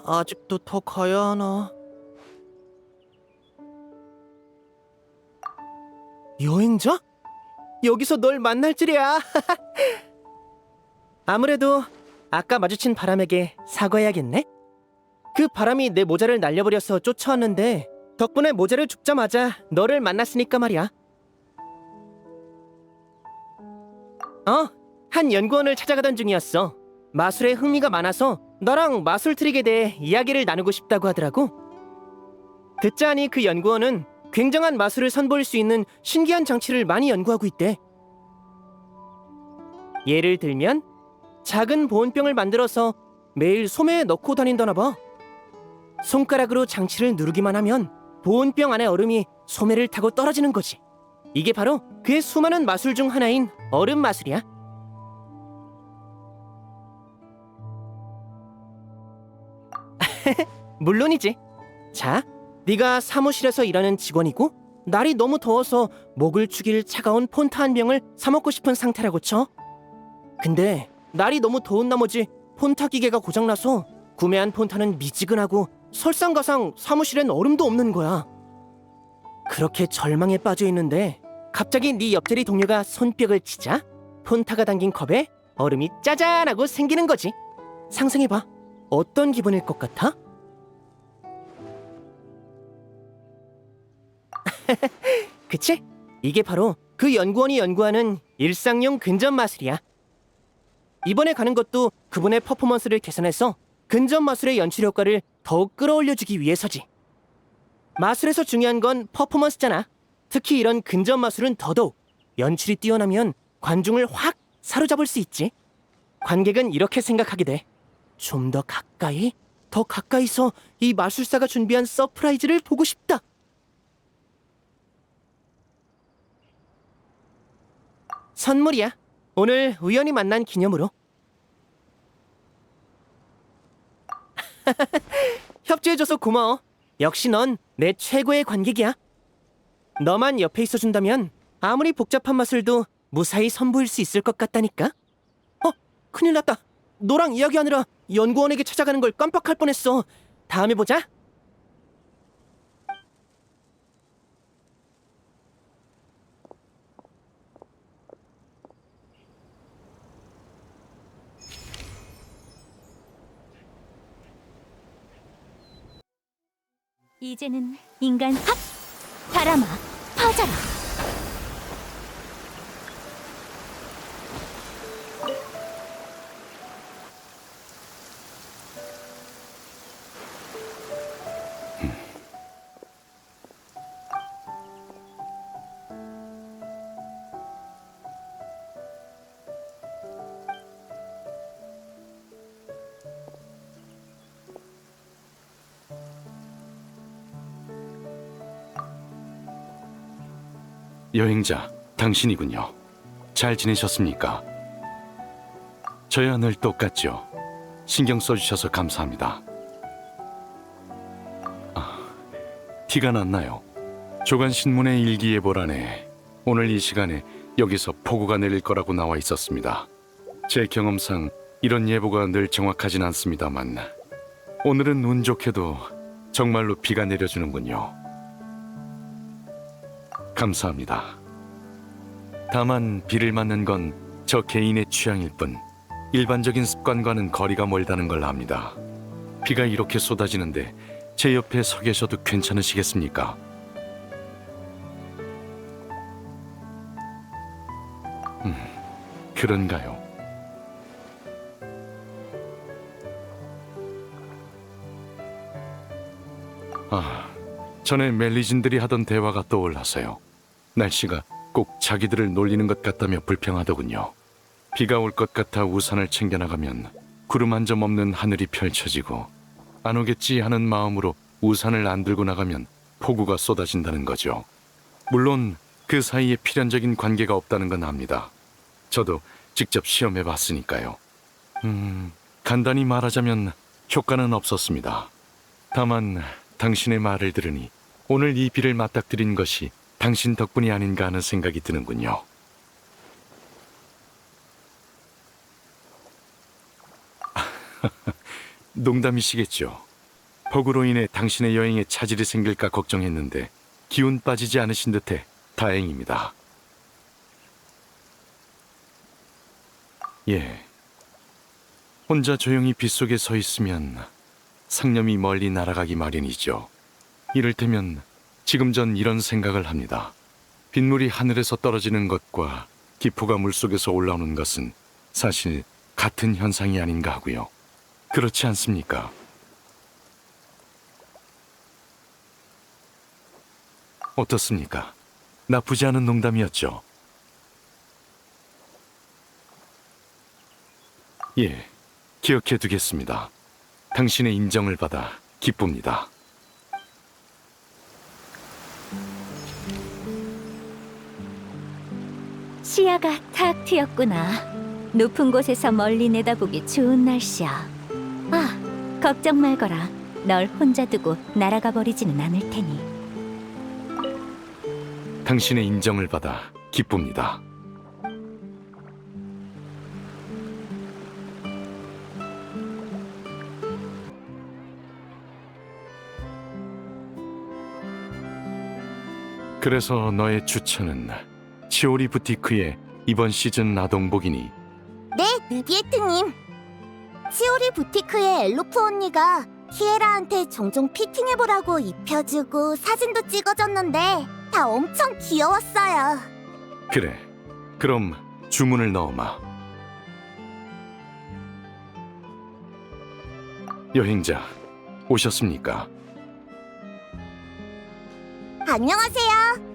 아직도 더 가야 하나? 여행자? 여기서 널 만날 줄이야. 아무래도 아까 마주친 바람에게 사과해야겠네. 그 바람이 내 모자를 날려버려서 쫓아왔는데 덕분에 모자를 줍자마자 너를 만났으니까 말이야. 한 연구원을 찾아가던 중이었어. 마술에 흥미가 많아서 너랑 마술 트릭에 대해 이야기를 나누고 싶다고 하더라고. 듣자 하니 그 연구원은 굉장한 마술을 선보일 수 있는 신기한 장치를 많이 연구하고 있대. 예를 들면 작은 보온병을 만들어서 매일 소매에 넣고 다닌다나 봐. 손가락으로 장치를 누르기만 하면 보온병 안의 얼음이 소매를 타고 떨어지는 거지. 이게 바로 그의 수많은 마술 중 하나인 얼음 마술이야. 물론이지. 자, 네가 사무실에서 일하는 직원이고 날이 너무 더워서 목을 축일 차가운 폰타 한 병을 사 먹고 싶은 상태라고 쳐. 근데 날이 너무 더운 나머지 폰타 기계가 고장나서 구매한 폰타는 미지근하고 설상가상 사무실엔 얼음도 없는 거야. 그렇게 절망에 빠져 있는데 갑자기 네 옆자리 동료가 손뼉을 치자 폰타가 담긴 컵에 얼음이 짜잔하고 생기는 거지. 상상해봐. 어떤 기분일 것 같아? 그치? 이게 바로 그 연구원이 연구하는 일상용 근접 마술이야. 이번에 가는 것도 그분의 퍼포먼스를 개선해서 근접 마술의 연출 효과를 더욱 끌어올려주기 위해서지. 마술에서 중요한 건 퍼포먼스잖아. 특히 이런 근접 마술은 더더욱 연출이 뛰어나면 관중을 확 사로잡을 수 있지. 관객은 이렇게 생각하게 돼. 좀 더 가까이, 더 가까이서 이 마술사가 준비한 서프라이즈를 보고 싶다. 선물이야. 오늘 우연히 만난 기념으로. 협조해줘서 고마워. 역시 넌 내 최고의 관객이야. 너만 옆에 있어준다면 아무리 복잡한 마술도 무사히 선보일 수 있을 것 같다니까. 큰일 났다. 너랑 이야기하느라 연구원에게 찾아가는 걸 깜빡할 뻔했어. 다음에 보자. 이제는 인간 핫! 바람아, 퍼져라! 여행자, 당신이군요. 잘 지내셨습니까? 저야 늘 똑같죠. 신경 써주셔서 감사합니다. 티가 났나요? 조간신문의 일기예보란에 오늘 이 시간에 여기서 폭우가 내릴 거라고 나와 있었습니다. 제 경험상 이런 예보가 늘 정확하진 않습니다만 오늘은 운 좋게도 정말로 비가 내려주는군요. 감사합니다. 다만 비를 맞는 건 저 개인의 취향일 뿐 일반적인 습관과는 거리가 멀다는 걸 압니다. 비가 이렇게 쏟아지는데 제 옆에 서 계셔도 괜찮으시겠습니까? 그런가요? 전에 멜리진들이 하던 대화가 떠올라서요. 날씨가 꼭 자기들을 놀리는 것 같다며 불평하더군요. 비가 올 것 같아 우산을 챙겨나가면 구름 한 점 없는 하늘이 펼쳐지고 안 오겠지 하는 마음으로 우산을 안 들고 나가면 폭우가 쏟아진다는 거죠. 물론 그 사이에 필연적인 관계가 없다는 건 압니다. 저도 직접 시험해 봤으니까요. 간단히 말하자면 효과는 없었습니다. 다만 당신의 말을 들으니 오늘 이 비를 맞닥뜨린 것이 당신 덕분이 아닌가 하는 생각이 드는군요. 농담이시겠죠. 폭우로 인해 당신의 여행에 차질이 생길까 걱정했는데 기운 빠지지 않으신 듯해 다행입니다. 예. 혼자 조용히 빗속에 서 있으면 상념이 멀리 날아가기 마련이죠. 이를테면 지금 전 이런 생각을 합니다. 빗물이 하늘에서 떨어지는 것과 기포가 물속에서 올라오는 것은 사실 같은 현상이 아닌가 하고요. 그렇지 않습니까? 어떻습니까? 나쁘지 않은 농담이었죠. 예, 기억해 두겠습니다. 당신의 인정을 받아 기쁩니다. 시야가 탁 트였구나. 높은 곳에서 멀리 내다보기 좋은 날씨야. 아, 걱정 말거라. 널 혼자 두고 날아가 버리지는 않을 테니. 당신의 인정을 받아 기쁩니다. 그래서 너의 추천은 치오리 부티크의 이번 시즌 아동복이니? 네, 느비에트님. 치오리 부티크의 엘로프 언니가 키에라한테 종종 피팅해보라고 입혀주고 사진도 찍어줬는데 다 엄청 귀여웠어요. 그래, 그럼 주문을 넣어마. 여행자, 오셨습니까? 안녕하세요.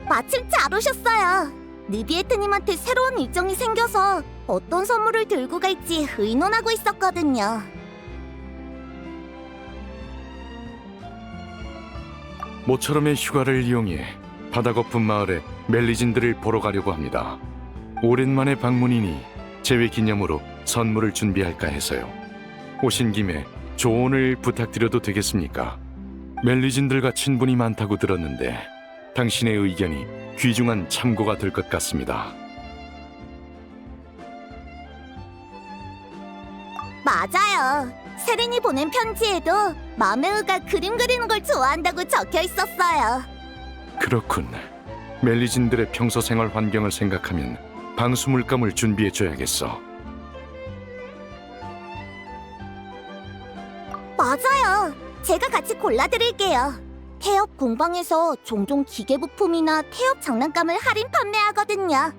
마침 잘 오셨어요. 느비에트님한테 새로운 일정이 생겨서 어떤 선물을 들고 갈지 의논하고 있었거든요. 모처럼의 휴가를 이용해 바다 거품 마을에 멜리진들을 보러 가려고 합니다. 오랜만에 방문이니 제외 기념으로 선물을 준비할까 해서요. 오신 김에 조언을 부탁드려도 되겠습니까? 멜리진들과 친분이 많다고 들었는데 당신의 의견이 귀중한 참고가 될 것 같습니다. 맞아요. 세린이 보낸 편지에도 마메우가 그림 그리는 걸 좋아한다고 적혀 있었어요. 그렇군. 멜리진들의 평소 생활 환경을 생각하면 방수물감을 준비해줘야겠어. 맞아요. 제가 같이 골라드릴게요. 태엽 공방에서 종종 기계 부품이나 태엽 장난감을 할인 판매하거든요.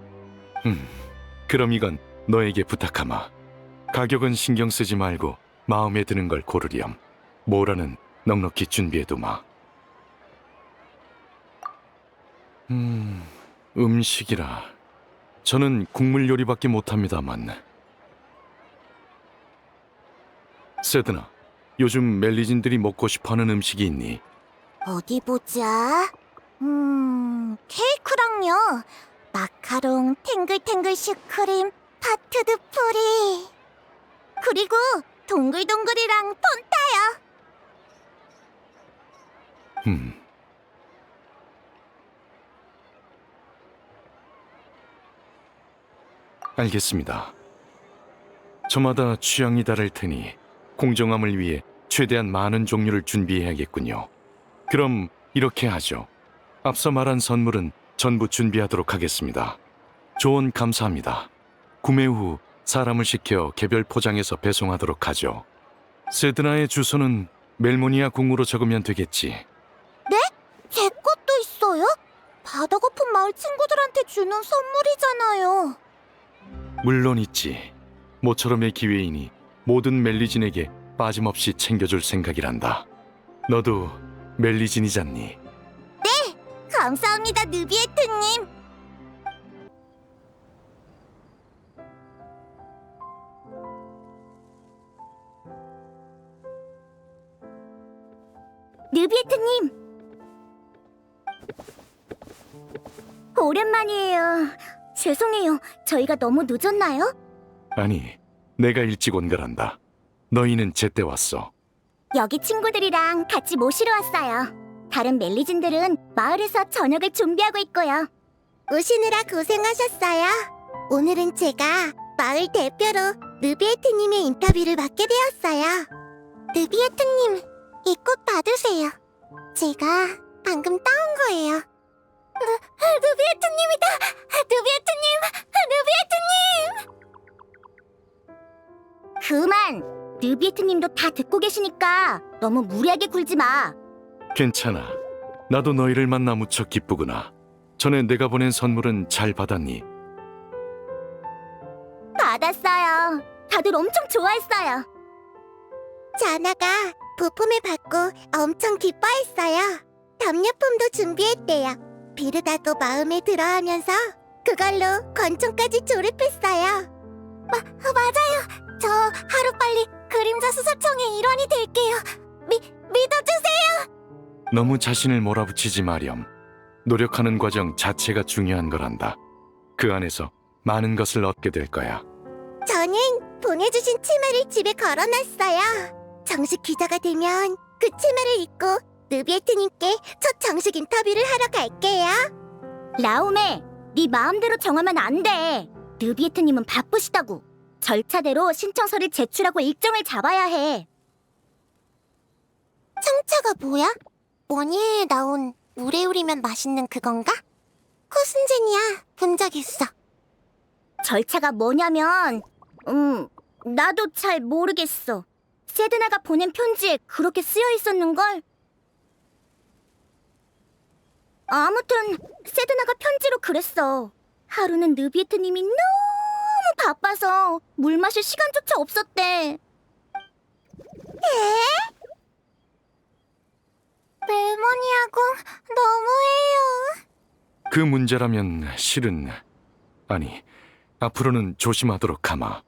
그럼 이건 너에게 부탁하마. 가격은 신경 쓰지 말고 마음에 드는 걸 고르렴. 뭐라는 넉넉히 준비해두마. 음식이라. 저는 국물 요리밖에 못합니다만. 세드나, 요즘 멜리진들이 먹고 싶어하는 음식이 있니? 어디 보자. 케이크랑요. 마카롱, 탱글탱글 슈크림, 파트드 프리. 그리고 동글동글이랑 폰타요. 알겠습니다. 저마다 취향이 다를 테니 공정함을 위해 최대한 많은 종류를 준비해야겠군요. 그럼 이렇게 하죠. 앞서 말한 선물은 전부 준비하도록 하겠습니다. 조언 감사합니다. 구매 후 사람을 시켜 개별 포장해서 배송하도록 하죠. 세드나의 주소는 멜모니아 궁으로 적으면 되겠지. 네? 제 것도 있어요? 바다 거품 마을 친구들한테 주는 선물이잖아요. 물론 있지. 모처럼의 기회이니 모든 멜리진에게 빠짐없이 챙겨줄 생각이란다. 너도 멜리진이잖니. 감사합니다, 느비에트님. 느비에트님. 오랜만이에요. 죄송해요. 저희가 너무 늦었나요? 아니, 내가 일찍 온 거란다. 너희는 제때 왔어. 여기 친구들이랑 같이 모시러 왔어요. 다른 멜리진들은 마을에서 저녁을 준비하고 있고요. 오시느라 고생하셨어요. 오늘은 제가 마을 대표로 느비에트님의 인터뷰를 맡게 되었어요. 느비에트님, 이 꽃 받으세요. 제가 방금 따온 거예요. 느비에트님이다! 느비에트님! 그만! 느비에트님도 다 듣고 계시니까 너무 무리하게 굴지 마. 괜찮아. 나도 너희를 만나 무척 기쁘구나. 전에 내가 보낸 선물은 잘 받았니? 받았어요. 다들 엄청 좋아했어요. 자나가 부품을 받고 엄청 기뻐했어요. 답례품도 준비했대요. 비르다도 마음에 들어하면서 그걸로 권총까지 조립했어요. 맞아요. 저 하루빨리 그림자 수사청의 일원이 될게요. 믿어주세요. 너무 자신을 몰아붙이지 마렴. 노력하는 과정 자체가 중요한 거란다. 그 안에서 많은 것을 얻게 될 거야. 저는 보내주신 치마를 집에 걸어놨어요. 정식 기자가 되면 그 치마를 입고 느비에트님께 첫 정식 인터뷰를 하러 갈게요. 라움에, 네 마음대로 정하면 안 돼. 느비에트님은 바쁘시다고. 절차대로 신청서를 제출하고 일정을 잡아야 해. 청차가 뭐야? 원예에 나온 물에 우리면 맛있는 그건가? 코순젠이야. 본 적 있어. 절차가 뭐냐면 나도 잘 모르겠어. 세드나가 보낸 편지에 그렇게 쓰여 있었는걸? 아무튼 세드나가 편지로 그랬어. 하루는 느비에트님이 너무 바빠서 물 마실 시간조차 없었대. 멜모니아궁 너무해요. 그 문제라면 실은 아니, 앞으로는 조심하도록 하마.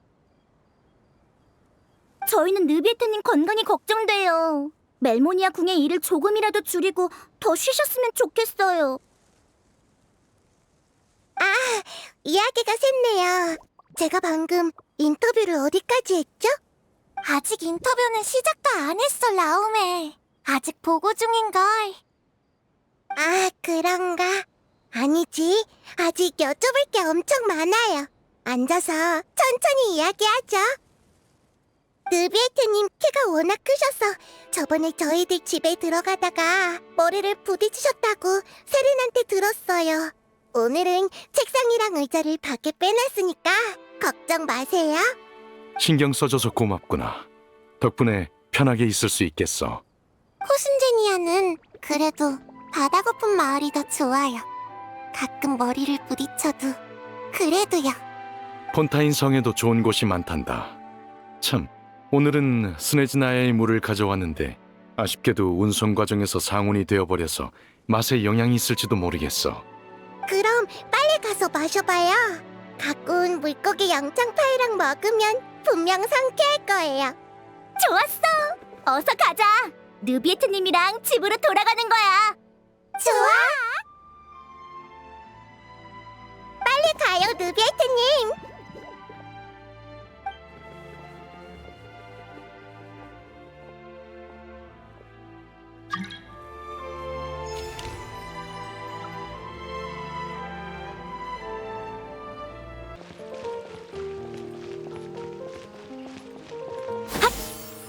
저희는 느비에트님 건강이 걱정돼요. 멜모니아 궁의 일을 조금이라도 줄이고 더 쉬셨으면 좋겠어요. 이야기가 샜네요. 제가 방금 인터뷰를 어디까지 했죠? 아직 인터뷰는 시작도 안 했어, 라움에. 아직 보고 중인걸. 그런가? 아니지. 아직 여쭤볼 게 엄청 많아요. 앉아서 천천히 이야기하죠. 느비에트님 키가 워낙 크셔서 저번에 저희들 집에 들어가다가 머리를 부딪히셨다고 세린한테 들었어요. 오늘은 책상이랑 의자를 밖에 빼놨으니까 걱정 마세요. 신경 써줘서 고맙구나. 덕분에 편하게 있을 수 있겠어. 코순제니아는 그래도 바다 거품 마을이 더 좋아요. 가끔 머리를 부딪혀도 그래도요. 폰타인 성에도 좋은 곳이 많단다. 참, 오늘은 스네즈나야의 물을 가져왔는데 아쉽게도 운송 과정에서 상온이 되어버려서 맛에 영향이 있을지도 모르겠어. 그럼 빨리 가서 마셔봐요. 갖고 온 물고기 양창파이랑 먹으면 분명 상쾌할 거예요. 좋았어. 어서 가자. 느비에트님이랑 집으로 돌아가는 거야. 좋아. 빨리 가요, 느비에트님.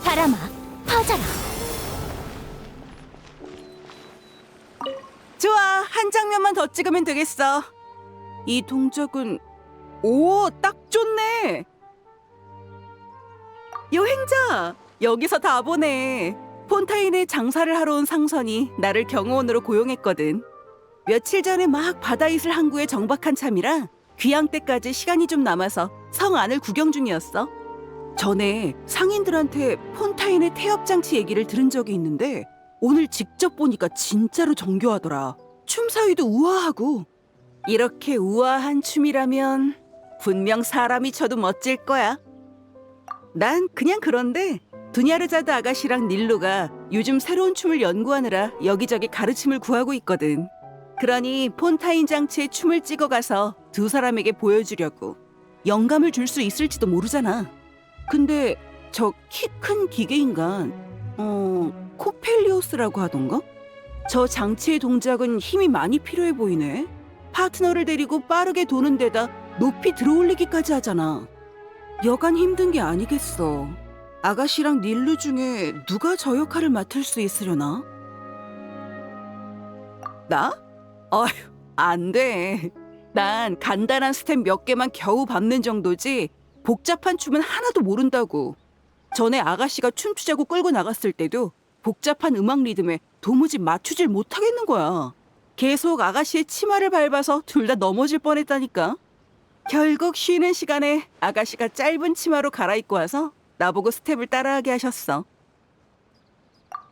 바람아, 퍼져라. 좋아, 한 장면만 더 찍으면 되겠어. 이 동작은 딱 좋네. 여행자, 여기서 다 보네. 폰타인에 장사를 하러 온 상선이 나를 경호원으로 고용했거든. 며칠 전에 막 바다이슬 항구에 정박한 참이라 귀향 때까지 시간이 좀 남아서 성 안을 구경 중이었어. 전에 상인들한테 폰타인의 태엽장치 얘기를 들은 적이 있는데 오늘 직접 보니까 진짜로 정교하더라. 춤 사위도 우아하고. 이렇게 우아한 춤이라면 분명 사람이 춰도 멋질 거야. 난 그냥 그런데 두냐르자드 아가씨랑 닐루가 요즘 새로운 춤을 연구하느라 여기저기 가르침을 구하고 있거든. 그러니 폰타인 장치에 춤을 찍어가서 두 사람에게 보여주려고. 영감을 줄 수 있을지도 모르잖아. 근데 저 키 큰 기계인간 코펠리오스라고 하던가? 저 장치의 동작은 힘이 많이 필요해 보이네. 파트너를 데리고 빠르게 도는 데다 높이 들어올리기까지 하잖아. 여간 힘든 게 아니겠어. 아가씨랑 닐루 중에 누가 저 역할을 맡을 수 있으려나? 나? 어휴, 안 돼. 난 간단한 스텝 몇 개만 겨우 밟는 정도지 복잡한 춤은 하나도 모른다고. 전에 아가씨가 춤추자고 끌고 나갔을 때도 복잡한 음악 리듬에 도무지 맞추질 못하겠는 거야. 계속 아가씨의 치마를 밟아서 둘 다 넘어질 뻔했다니까. 결국 쉬는 시간에 아가씨가 짧은 치마로 갈아입고 와서 나보고 스텝을 따라하게 하셨어.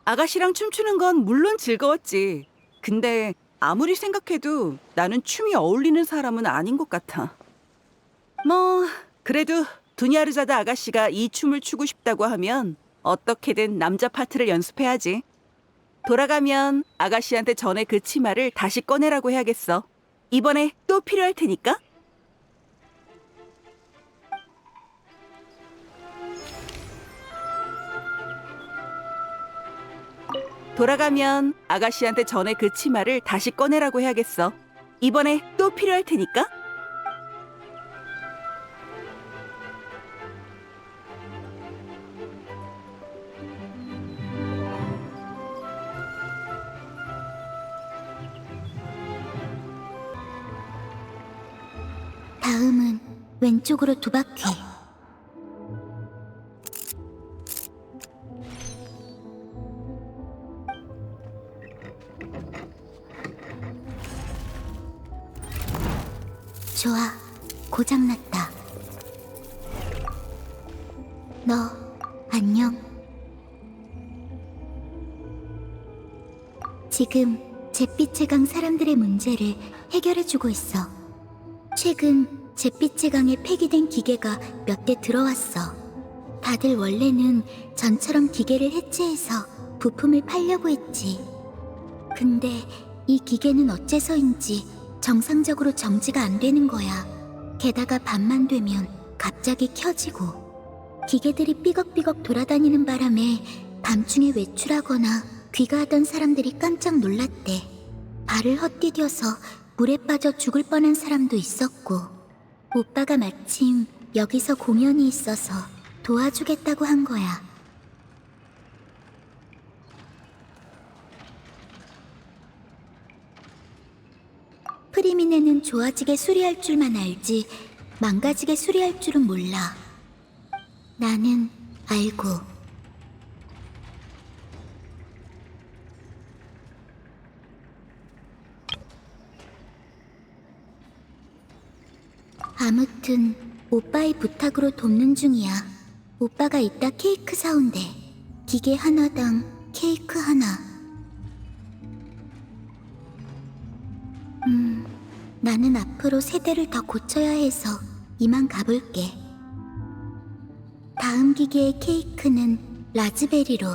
아가씨랑 춤추는 건 물론 즐거웠지. 근데 아무리 생각해도 나는 춤이 어울리는 사람은 아닌 것 같아. 뭐 그래도 두냐르자다 아가씨가 이 춤을 추고 싶다고 하면 어떻게든 남자 파트를 연습해야지. 돌아가면 아가씨한테 전에 그 치마를 다시 꺼내라고 해야겠어. 이번에 또 필요할 테니까. 돌아가면 아가씨한테 전에 그 치마를 다시 꺼내라고 해야겠어. 이번에 또 필요할 테니까. 다음은 왼쪽으로 2바퀴. 좋아, 고장났다. 너, 안녕. 지금 잿빛의 강 사람들의 문제를 해결해주고 있어. 최근 잿빛의 강에 폐기된 기계가 몇 대 들어왔어. 다들 원래는 전처럼 기계를 해체해서 부품을 팔려고 했지. 근데 이 기계는 어째서인지 정상적으로 정지가 안 되는 거야. 게다가 밤만 되면 갑자기 켜지고. 기계들이 삐걱삐걱 돌아다니는 바람에 밤중에 외출하거나 귀가하던 사람들이 깜짝 놀랐대. 발을 헛디뎌서 물에 빠져 죽을 뻔한 사람도 있었고. 오빠가 마침 여기서 공연이 있어서 도와주겠다고 한 거야. 프리미네는 좋아지게 수리할 줄만 알지 망가지게 수리할 줄은 몰라. 나는 알고. 아무튼 오빠의 부탁으로 돕는 중이야. 오빠가 이따 케이크 사온대. 기계 하나당 케이크 하나. 나는 앞으로 세대를 더 고쳐야 해서 이만 가볼게. 다음 기계의 케이크는 라즈베리로.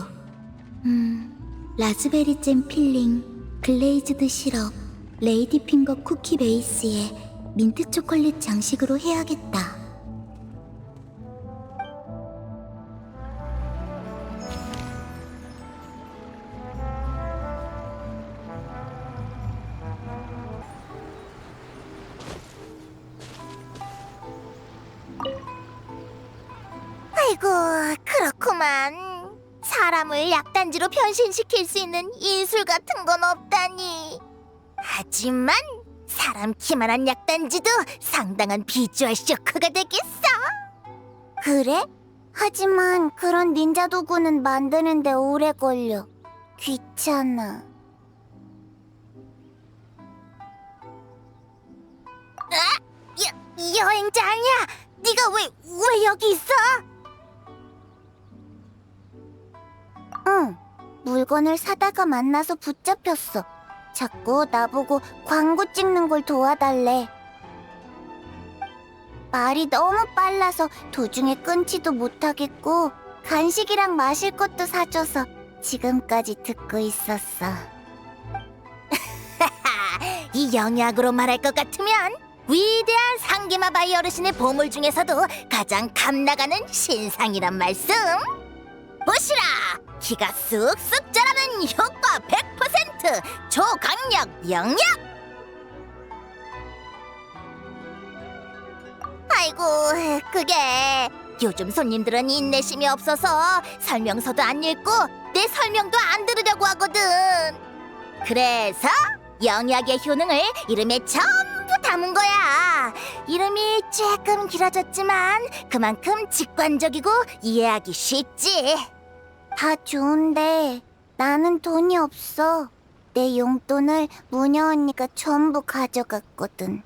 라즈베리 잼 필링, 글레이즈드 시럽, 레이디 핑거 쿠키 베이스에 민트 초콜릿 장식으로 해야겠다. 아이고, 그렇구만. 사람을 약단지로 변신시킬 수 있는 인술 같은 건 없다니. 하지만 사람 키만한 약단지도 상당한 비주얼 쇼크가 되겠어. 그래? 하지만 그런 닌자 도구는 만드는데 오래 걸려. 귀찮아. 여행자 아니야? 네가 왜 여기 있어? 응, 물건을 사다가 만나서 붙잡혔어. 자꾸 나보고 광고 찍는 걸 도와달래. 말이 너무 빨라서 도중에 끊지도 못하겠고 간식이랑 마실 것도 사줘서 지금까지 듣고 있었어. 이 영약으로 말할 것 같으면 위대한 상기마바이 어르신의 보물 중에서도 가장 감나가는 신상이란 말씀. 보시라! 키가 쑥쑥 자라는 효과 100%! 초강력 영약! 아이고, 아니라고. 그게 요즘 손님들은 인내심이 없어서 설명서도 안 읽고 내 설명도 안 들으려고 하거든. 그래서 영약의 효능을 이름에 전부 담은 거야. 이름이 조금 길어졌지만 그만큼 직관적이고 이해하기 쉽지. 다 좋은데 나는 돈이 없어. 내 용돈을 무녀 언니가 전부 가져갔거든.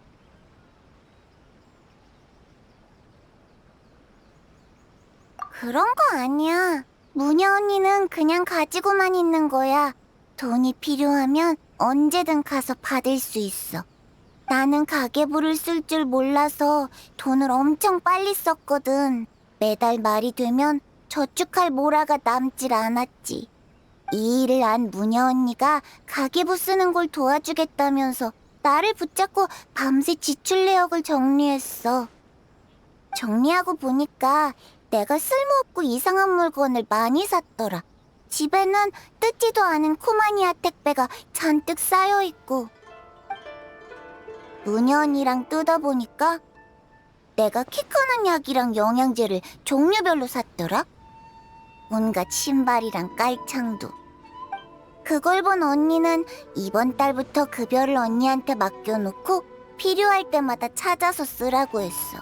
그런 거 아니야. 무녀 언니는 그냥 가지고만 있는 거야. 돈이 필요하면 언제든 가서 받을 수 있어. 나는 가계부를 쓸 줄 몰라서 돈을 엄청 빨리 썼거든. 매달 말이 되면 저축할 모라가 남질 않았지. 이 일을 안 무녀 언니가 가계부 쓰는 걸 도와주겠다면서 나를 붙잡고 밤새 지출 내역을 정리했어. 정리하고 보니까 내가 쓸모없고 이상한 물건을 많이 샀더라. 집에는 뜯지도 않은 코마니아 택배가 잔뜩 쌓여있고. 무녀 언니랑 뜯어보니까 내가 키 크는 약이랑 영양제를 종류별로 샀더라. 온갖 신발이랑 깔창도. 그걸 본 언니는 이번 달부터 급여를 언니한테 맡겨놓고 필요할 때마다 찾아서 쓰라고 했어.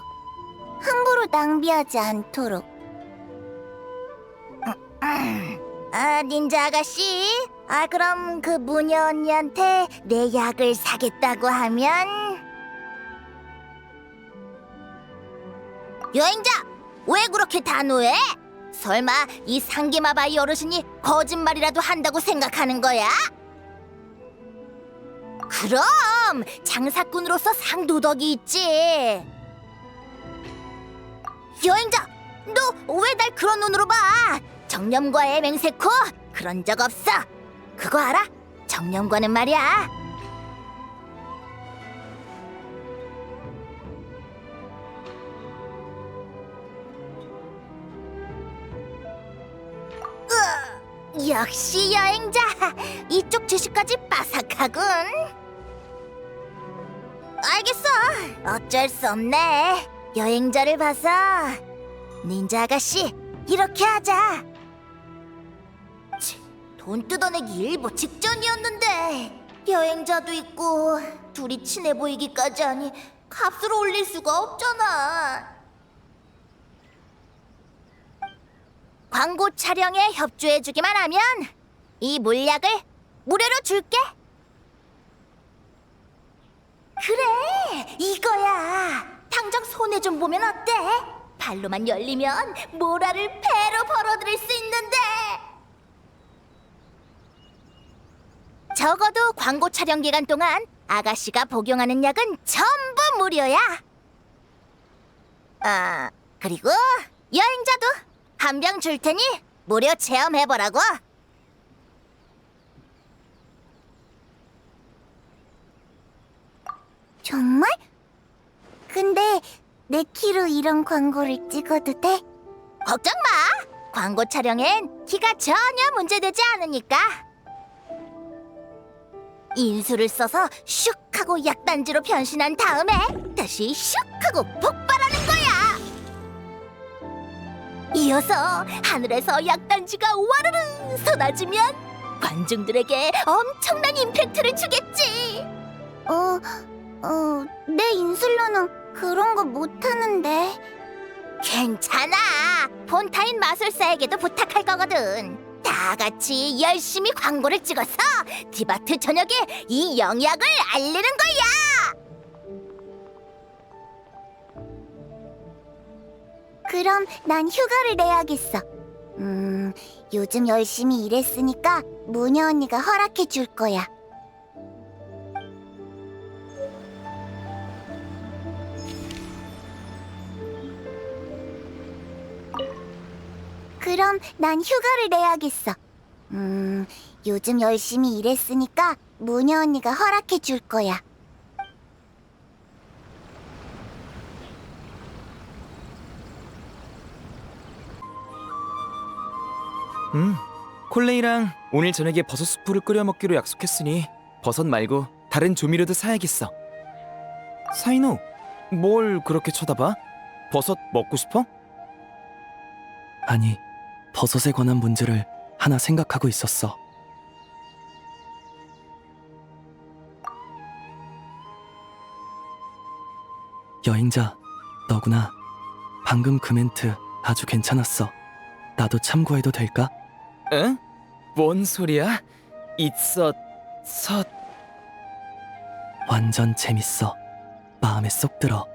함부로 낭비하지 않도록. 닌자 아가씨. 그럼 그 무녀 언니한테 내 약을 사겠다고 하면? 여행자! 왜 그렇게 단호해? 설마 이 상기마바이 어르신이 거짓말이라도 한다고 생각하는 거야? 그럼 장사꾼으로서 상도덕이 있지. 여행자! 너 왜 날 그런 눈으로 봐? 정념과의 맹세코 그런 적 없어. 그거 알아? 정념과는 말이야. 역시 여행자. 이쪽 주식까지 빠삭하군. 알겠어. 어쩔 수 없네. 여행자를 봐서. 닌자 아가씨, 이렇게 하자. 돈 뜯어내기 일보 직전이었는데 여행자도 있고 둘이 친해 보이기까지 하니 값을 올릴 수가 없잖아. 광고 촬영에 협조해주기만 하면 이 물약을 무료로 줄게. 그래, 이거야. 당장 손에 좀 보면 어때? 발로만 열리면 모라를 배로 벌어들일 수 있는데. 적어도 광고 촬영 기간 동안 아가씨가 복용하는 약은 전부 무료야. 그리고 여행자도 한 병 줄 테니 무료 체험해보라고. 정말? 근데 내 키로 이런 광고를 찍어도 돼? 걱정 마! 광고 촬영엔 키가 전혀 문제되지 않으니까. 인수를 써서 슉 하고 약단지로 변신한 다음에 다시 슉 하고 폭발하는 거야. 이어서 하늘에서 약단지가 와르르 쏟아지면 관중들에게 엄청난 임팩트를 주겠지. 내 인술로는 그런 거 못하는데. 괜찮아. 폰타인 마술사에게도 부탁할 거거든. 다 같이 열심히 광고를 찍어서 디바트 전역에 이 영약을 알리는 거야. 그럼 난 휴가를 내야겠어. 요즘 열심히 일했으니까 무녀 언니가 허락해 줄 거야. 그럼 난 휴가를 내야겠어. 요즘 열심히 일했으니까 무녀 언니가 허락해 줄 거야. 콜레이랑 오늘 저녁에 버섯 수프를 끓여 먹기로 약속했으니 버섯 말고 다른 조미료도 사야겠어. 사이노, 뭘 그렇게 쳐다봐? 버섯 먹고 싶어? 아니, 버섯에 관한 문제를 하나 생각하고 있었어. 여행자, 너구나. 방금 그 멘트 아주 괜찮았어. 나도 참고해도 될까? 응? 뭔 소리야? 있어, 완전 재밌어. 마음에 쏙 들어.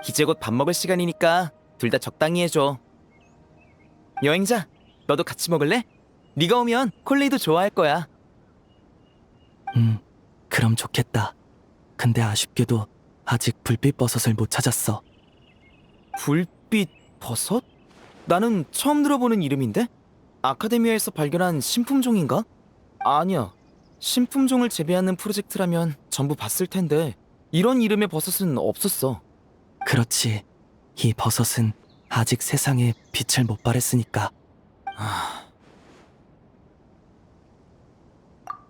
이제 곧 밥 먹을 시간이니까 둘 다 적당히 해줘. 여행자, 너도 같이 먹을래? 네가 오면 콜레이도 좋아할 거야. 그럼 좋겠다. 근데 아쉽게도 아직 불빛 버섯을 못 찾았어. 불빛 버섯? 나는 처음 들어보는 이름인데? 아카데미아에서 발견한 신품종인가? 아니야. 신품종을 재배하는 프로젝트라면 전부 봤을 텐데 이런 이름의 버섯은 없었어. 그렇지. 이 버섯은 아직 세상에 빛을 못 발했으니까.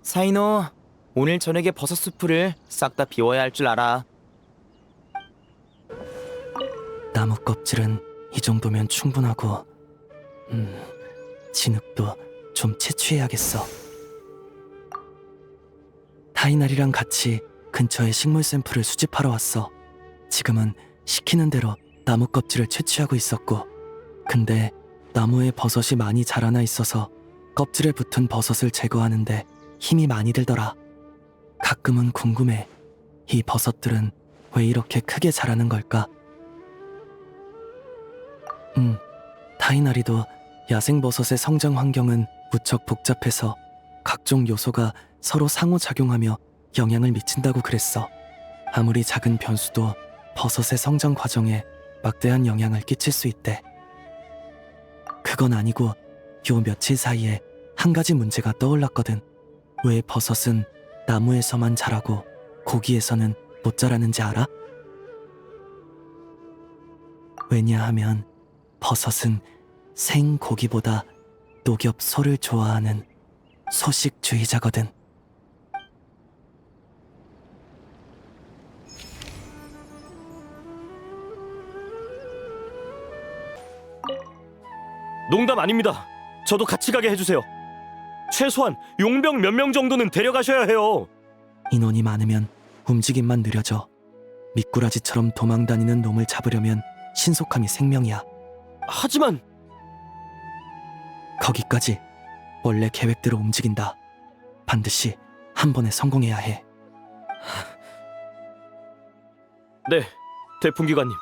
사이노, 오늘 저녁에 버섯 수프를 싹 다 비워야 할 줄 알아. 나무 껍질은 이 정도면 충분하고, 진흙도 좀 채취해야겠어. 타이날이랑 같이 근처에 식물 샘플을 수집하러 왔어. 지금은 시키는 대로 나무 껍질을 채취하고 있었고, 근데 나무에 버섯이 많이 자라나 있어서 껍질에 붙은 버섯을 제거하는데 힘이 많이 들더라. 가끔은 궁금해. 이 버섯들은 왜 이렇게 크게 자라는 걸까? 타이나리도 야생버섯의 성장 환경은 무척 복잡해서 각종 요소가 서로 상호작용하며 영향을 미친다고 그랬어. 아무리 작은 변수도 버섯의 성장 과정에 막대한 영향을 끼칠 수 있대. 그건 아니고 요 며칠 사이에 한 가지 문제가 떠올랐거든. 왜 버섯은 나무에서만 자라고 고기에서는 못 자라는지 알아? 왜냐하면 버섯은 생고기보다 녹엽소를 좋아하는 소식주의자거든. 농담 아닙니다. 저도 같이 가게 해주세요. 최소한 용병 몇 명 정도는 데려가셔야 해요. 인원이 많으면 움직임만 느려져. 미꾸라지처럼 도망다니는 놈을 잡으려면 신속함이 생명이야. 하지만 거기까지 원래 계획대로 움직인다. 반드시 한 번에 성공해야 해. 네, 대풍기관님.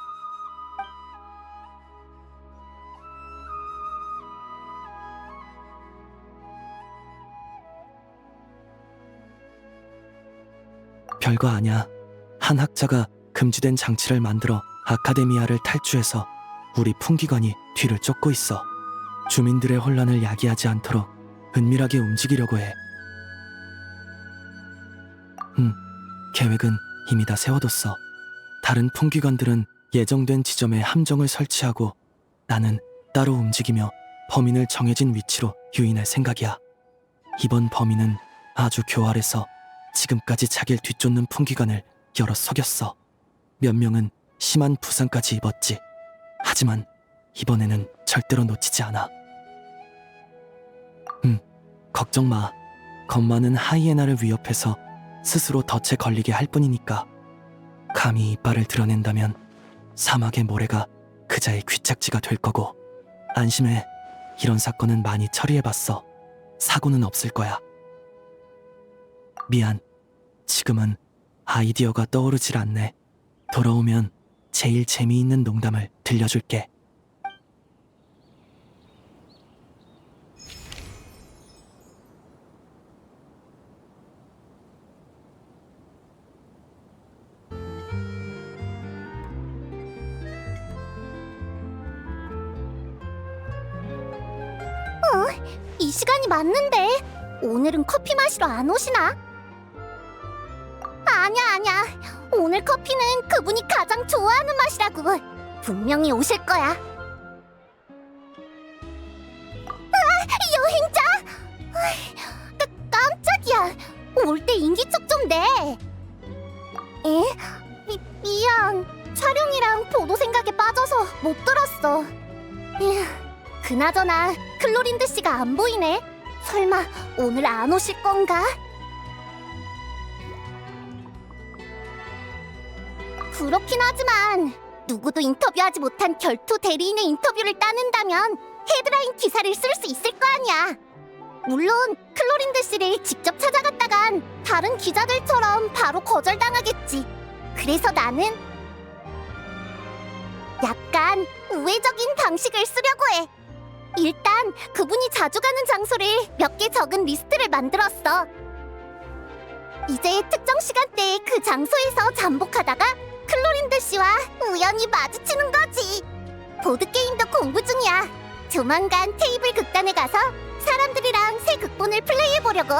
별거 아냐. 한 학자가 금지된 장치를 만들어 아카데미아를 탈주해서 우리 풍기관이 뒤를 쫓고 있어. 주민들의 혼란을 야기하지 않도록 은밀하게 움직이려고 해. 계획은 이미 다 세워뒀어. 다른 풍기관들은 예정된 지점에 함정을 설치하고 나는 따로 움직이며 범인을 정해진 위치로 유인할 생각이야. 이번 범인은 아주 교활해서 지금까지 자기를 뒤쫓는 풍기관을 여러 속였어. 몇 명은 심한 부상까지 입었지. 하지만 이번에는 절대로 놓치지 않아. 걱정 마. 겁 많은 하이에나를 위협해서 스스로 덫에 걸리게 할 뿐이니까. 감히 이빨을 드러낸다면 사막의 모래가 그자의 귀착지가 될 거고. 안심해. 이런 사건은 많이 처리해봤어. 사고는 없을 거야. 미안. 지금은 아이디어가 떠오르질 않네. 돌아오면 제일 재미있는 농담을 들려줄게. 이 시간이 맞는데 오늘은 커피 마시러 안 오시나? 아니야. 오늘 커피는 그분이 가장 좋아하는 맛이라고. 분명히 오실 거야. 여행자! 깜짝이야. 올 때 못 들었어. 휴, 그나저나 클로린드 씨가 안 보이네. 설마 오늘 안 오실 건가? 그렇긴 하지만 누구도 인터뷰하지 못한 결투 대리인의 인터뷰를 따낸다면 헤드라인 기사를 쓸 수 있을 거 아니야. 물론 클로린드 씨를 직접 찾아갔다간 다른 기자들처럼 바로 거절당하겠지. 그래서 나는 약간 우회적인 방식을 쓰려고 해. 일단 그분이 자주 가는 장소를 몇 개 적은 리스트를 만들었어. 이제 특정 시간대에 그 장소에서 잠복하다가 클로린드 씨와 우연히 마주치는 거지. 보드게임도 공부 중이야. 조만간 테이블 극단에 가서 사람들이랑 새 극본을 플레이해보려고.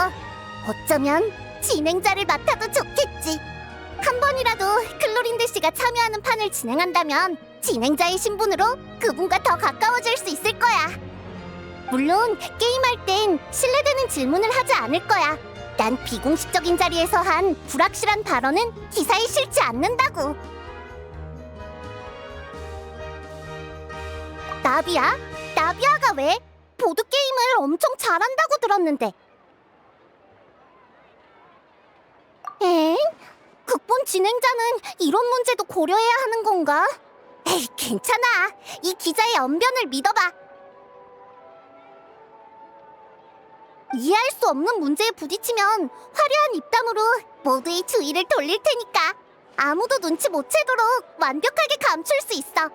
어쩌면 진행자를 맡아도 좋겠지. 한 번이라도 클로린드 씨가 참여하는 판을 진행한다면 진행자의 신분으로 그분과 더 가까워질 수 있을 거야. 물론 게임할 땐 신뢰되는 질문을 하지 않을 거야. 난 비공식적인 자리에서 한 불확실한 발언은 기사에 실지 않는다고. 나비야? 나비야가 왜? 보드게임을 엄청 잘한다고 들었는데. 엥? 극본 진행자는 이런 문제도 고려해야 하는 건가? 에이, 괜찮아. 이 기자의 언변을 믿어봐. 이해할 수 없는 문제에 부딪히면 화려한 입담으로 모두의 주의를 돌릴 테니까 아무도 눈치 못 채도록 완벽하게 감출 수 있어.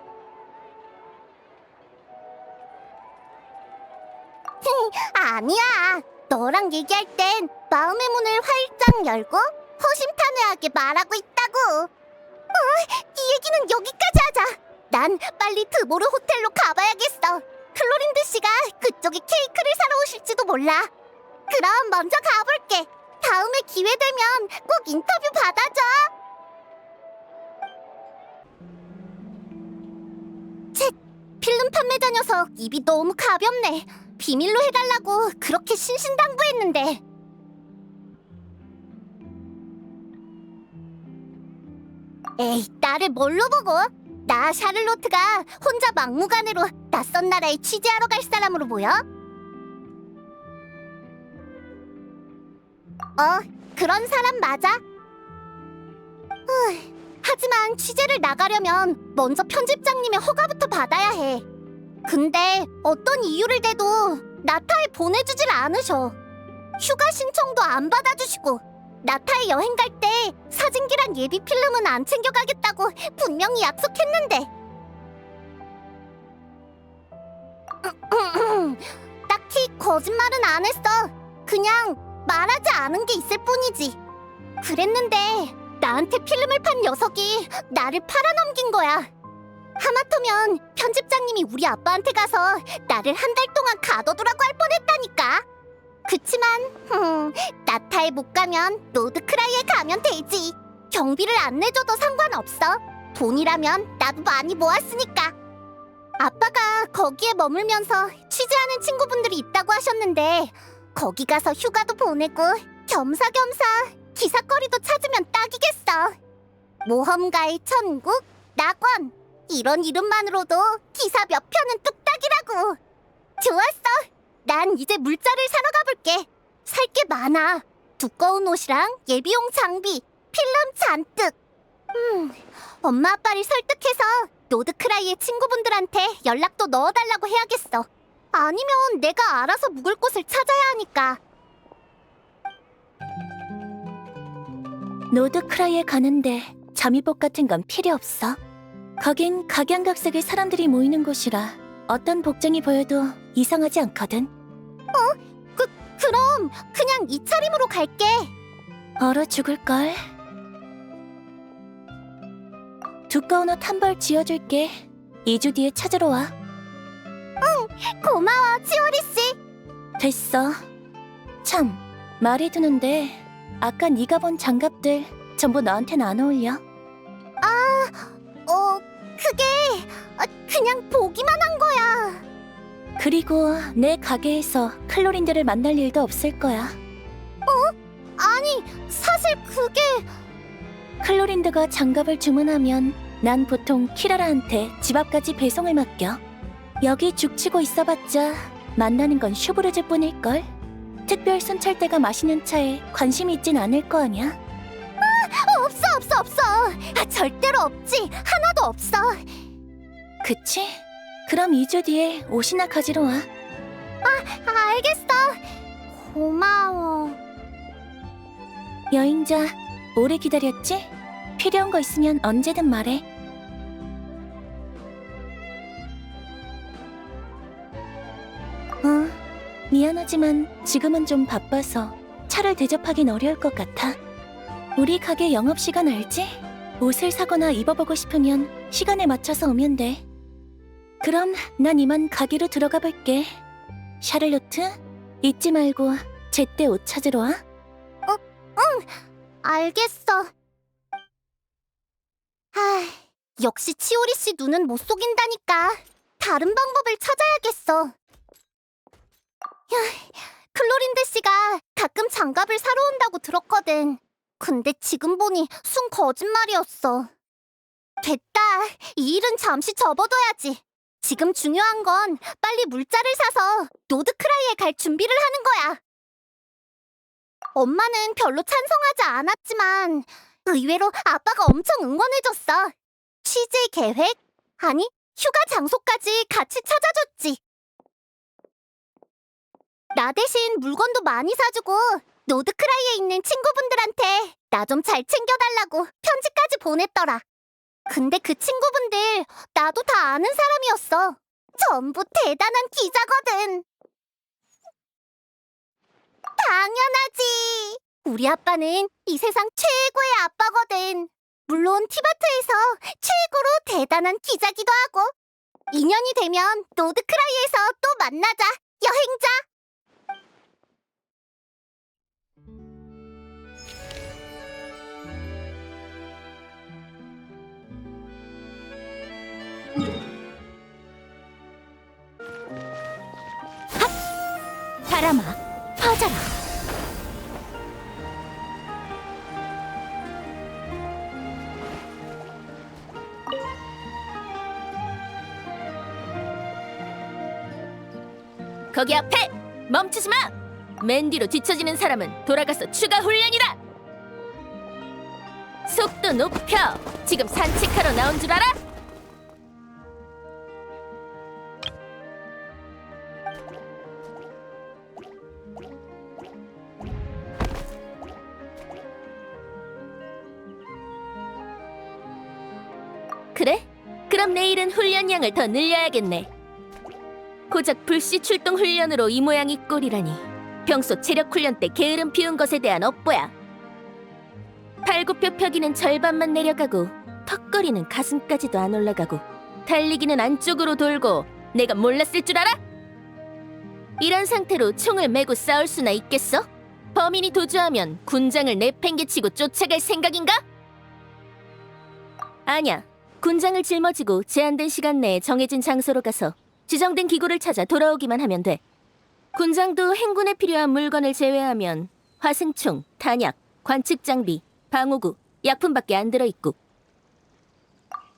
아니야. 너랑 얘기할 땐 마음의 문을 활짝 열고 허심탄회하게 말하고 있다고. 이 얘기는 여기까지 하자. 난 빨리 드보르 호텔로 가봐야겠어. 클로린드 씨가 그쪽에 케이크를 사러 오실지도 몰라. 그럼 먼저 가볼게. 다음에 기회 되면 꼭 인터뷰 받아줘. 쳇, 필름 판매자 녀석 입이 너무 가볍네. 비밀로 해달라고 그렇게 신신당부했는데. 에이, 나를 뭘로 보고? 나 샤를로트가 혼자 막무가내로 낯선 나라에 취재하러 갈 사람으로 보여? 그런 사람 맞아. 하지만 취재를 나가려면 먼저 편집장님의 허가부터 받아야 해. 근데 어떤 이유를 대도 나타에 보내주질 않으셔. 휴가 신청도 안 받아주시고 나타에 여행 갈 때 사진기랑 예비 필름은 안 챙겨가겠다고 분명히 약속했는데. 딱히 거짓말은 안 했어. 그냥 말하지 않은 게 있을 뿐이지. 그랬는데 나한테 필름을 판 녀석이 나를 팔아넘긴 거야. 하마터면 편집장님이 우리 아빠한테 가서 나를 한 달 동안 가둬두라고 할 뻔했다니까. 그치만 나타에 못 가면 노드크라이에 가면 되지. 경비를 안 내줘도 상관없어. 돈이라면 나도 많이 모았으니까. 아빠가 거기에 머물면서 취재하는 친구분들이 있다고 하셨는데 거기 가서 휴가도 보내고 겸사겸사 기사거리도 찾으면 딱이겠어. 모험가의 천국, 낙원, 이런 이름만으로도 기사 몇 편은 뚝딱이라고. 좋았어. 난 이제 물자를 사러 가볼게. 살 게 많아. 두꺼운 옷이랑 예비용 장비, 필름 잔뜩. 엄마 아빠를 설득해서 노드크라이의 친구분들한테 연락도 넣어달라고 해야겠어. 아니면 내가 알아서 묵을 곳을 찾아야 하니까. 노드크라이에 가는데 잠입복 같은 건 필요 없어. 거긴 각양각색의 사람들이 모이는 곳이라 어떤 복장이 보여도 이상하지 않거든. 그럼 그냥 이 차림으로 갈게. 얼어 죽을걸. 두꺼운 옷 한 벌 지어줄게. 2주 뒤에 찾으러 와. 고마워, 치오리 씨. 됐어. 참, 말이 드는데 아까 네가 본 장갑들 전부 너한테는 안 어울려. 그게 그냥 보기만 한 거야. 그리고 내 가게에서 클로린드를 만날 일도 없을 거야. 아니, 사실 그게... 클로린드가 장갑을 주문하면 난 보통 키라라한테 집 앞까지 배송을 맡겨. 여기 죽치고 있어봤자 만나는 건 슈브르즈 뿐일걸. 특별 순찰대가 마시는 차에 관심이 있진 않을 거 아냐? 없어. 절대로 없지. 하나도 없어. 그치? 그럼 2주 뒤에 옷이나 가지러 와. 알겠어. 고마워. 여행자, 오래 기다렸지? 필요한 거 있으면 언제든 말해. 미안하지만 지금은 좀 바빠서 차를 대접하긴 어려울 것 같아. 우리 가게 영업시간 알지? 옷을 사거나 입어보고 싶으면 시간에 맞춰서 오면 돼. 그럼 난 이만 가게로 들어가 볼게. 샤를로트, 잊지 말고 제때 옷 찾으러 와. 알겠어. 역시 치오리 씨 눈은 못 속인다니까. 다른 방법을 찾아야겠어. 클로린드 씨가 가끔 장갑을 사러 온다고 들었거든. 근데 지금 보니 순 거짓말이었어. 됐다. 이 일은 잠시 접어둬야지. 지금 중요한 건 빨리 물자를 사서 노드크라이에 갈 준비를 하는 거야. 엄마는 별로 찬성하지 않았지만 의외로 아빠가 엄청 응원해줬어. 취재 계획? 아니, 휴가 장소까지 같이 찾아줬지. 나 대신 물건도 많이 사주고 노드크라이에 있는 친구분들한테 나 좀 잘 챙겨달라고 편지까지 보냈더라. 근데 그 친구분들 나도 다 아는 사람이었어. 전부 대단한 기자거든. 당연하지. 우리 아빠는 이 세상 최고의 아빠거든. 물론 티바트에서 최고로 대단한 기자기도 하고. 인연이 되면 노드크라이에서 또 만나자, 여행자. 바람아, 퍼져라. 거기 앞에 멈추지 마. 맨 뒤로 뒤처지는 사람은 돌아가서 추가 훈련이다. 속도 높여. 지금 산책하러 나온 줄 알아? 그래? 그럼 내일은 훈련량을 더 늘려야겠네. 고작 불시 출동 훈련으로 이 모양이 꼴이라니. 평소 체력 훈련 때 게으름 피운 것에 대한 업보야. 팔굽혀 펴기는 절반만 내려가고 턱걸이는 가슴까지도 안 올라가고 달리기는 안쪽으로 돌고 내가 몰랐을 줄 알아? 이런 상태로 총을 메고 싸울 수나 있겠어? 범인이 도주하면 군장을 내팽개치고 쫓아갈 생각인가? 아냐. 군장을 짊어지고 제한된 시간 내에 정해진 장소로 가서 지정된 기구를 찾아 돌아오기만 하면 돼. 군장도 행군에 필요한 물건을 제외하면 화승총, 탄약, 관측 장비, 방어구, 약품밖에 안 들어있고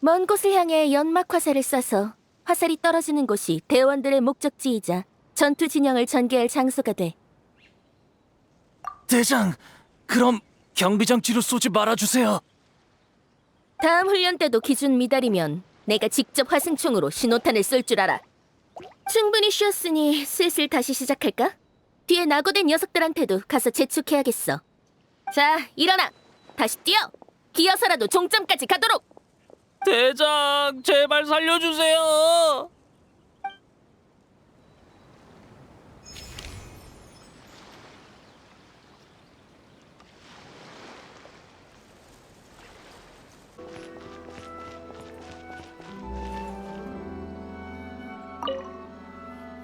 먼 곳을 향해 연막 화살을 쏴서 화살이 떨어지는 곳이 대원들의 목적지이자 전투 진영을 전개할 장소가 돼. 대장, 그럼 경비장치로 쏘지 말아주세요. 다음 훈련 때도 기준 미달이면 내가 직접 화승총으로 신호탄을 쏠 줄 알아. 충분히 쉬었으니 슬슬 다시 시작할까? 뒤에 낙오된 녀석들한테도 가서 재촉해야겠어. 자, 일어나! 다시 뛰어! 기어서라도 종점까지 가도록! 대장, 제발 살려주세요.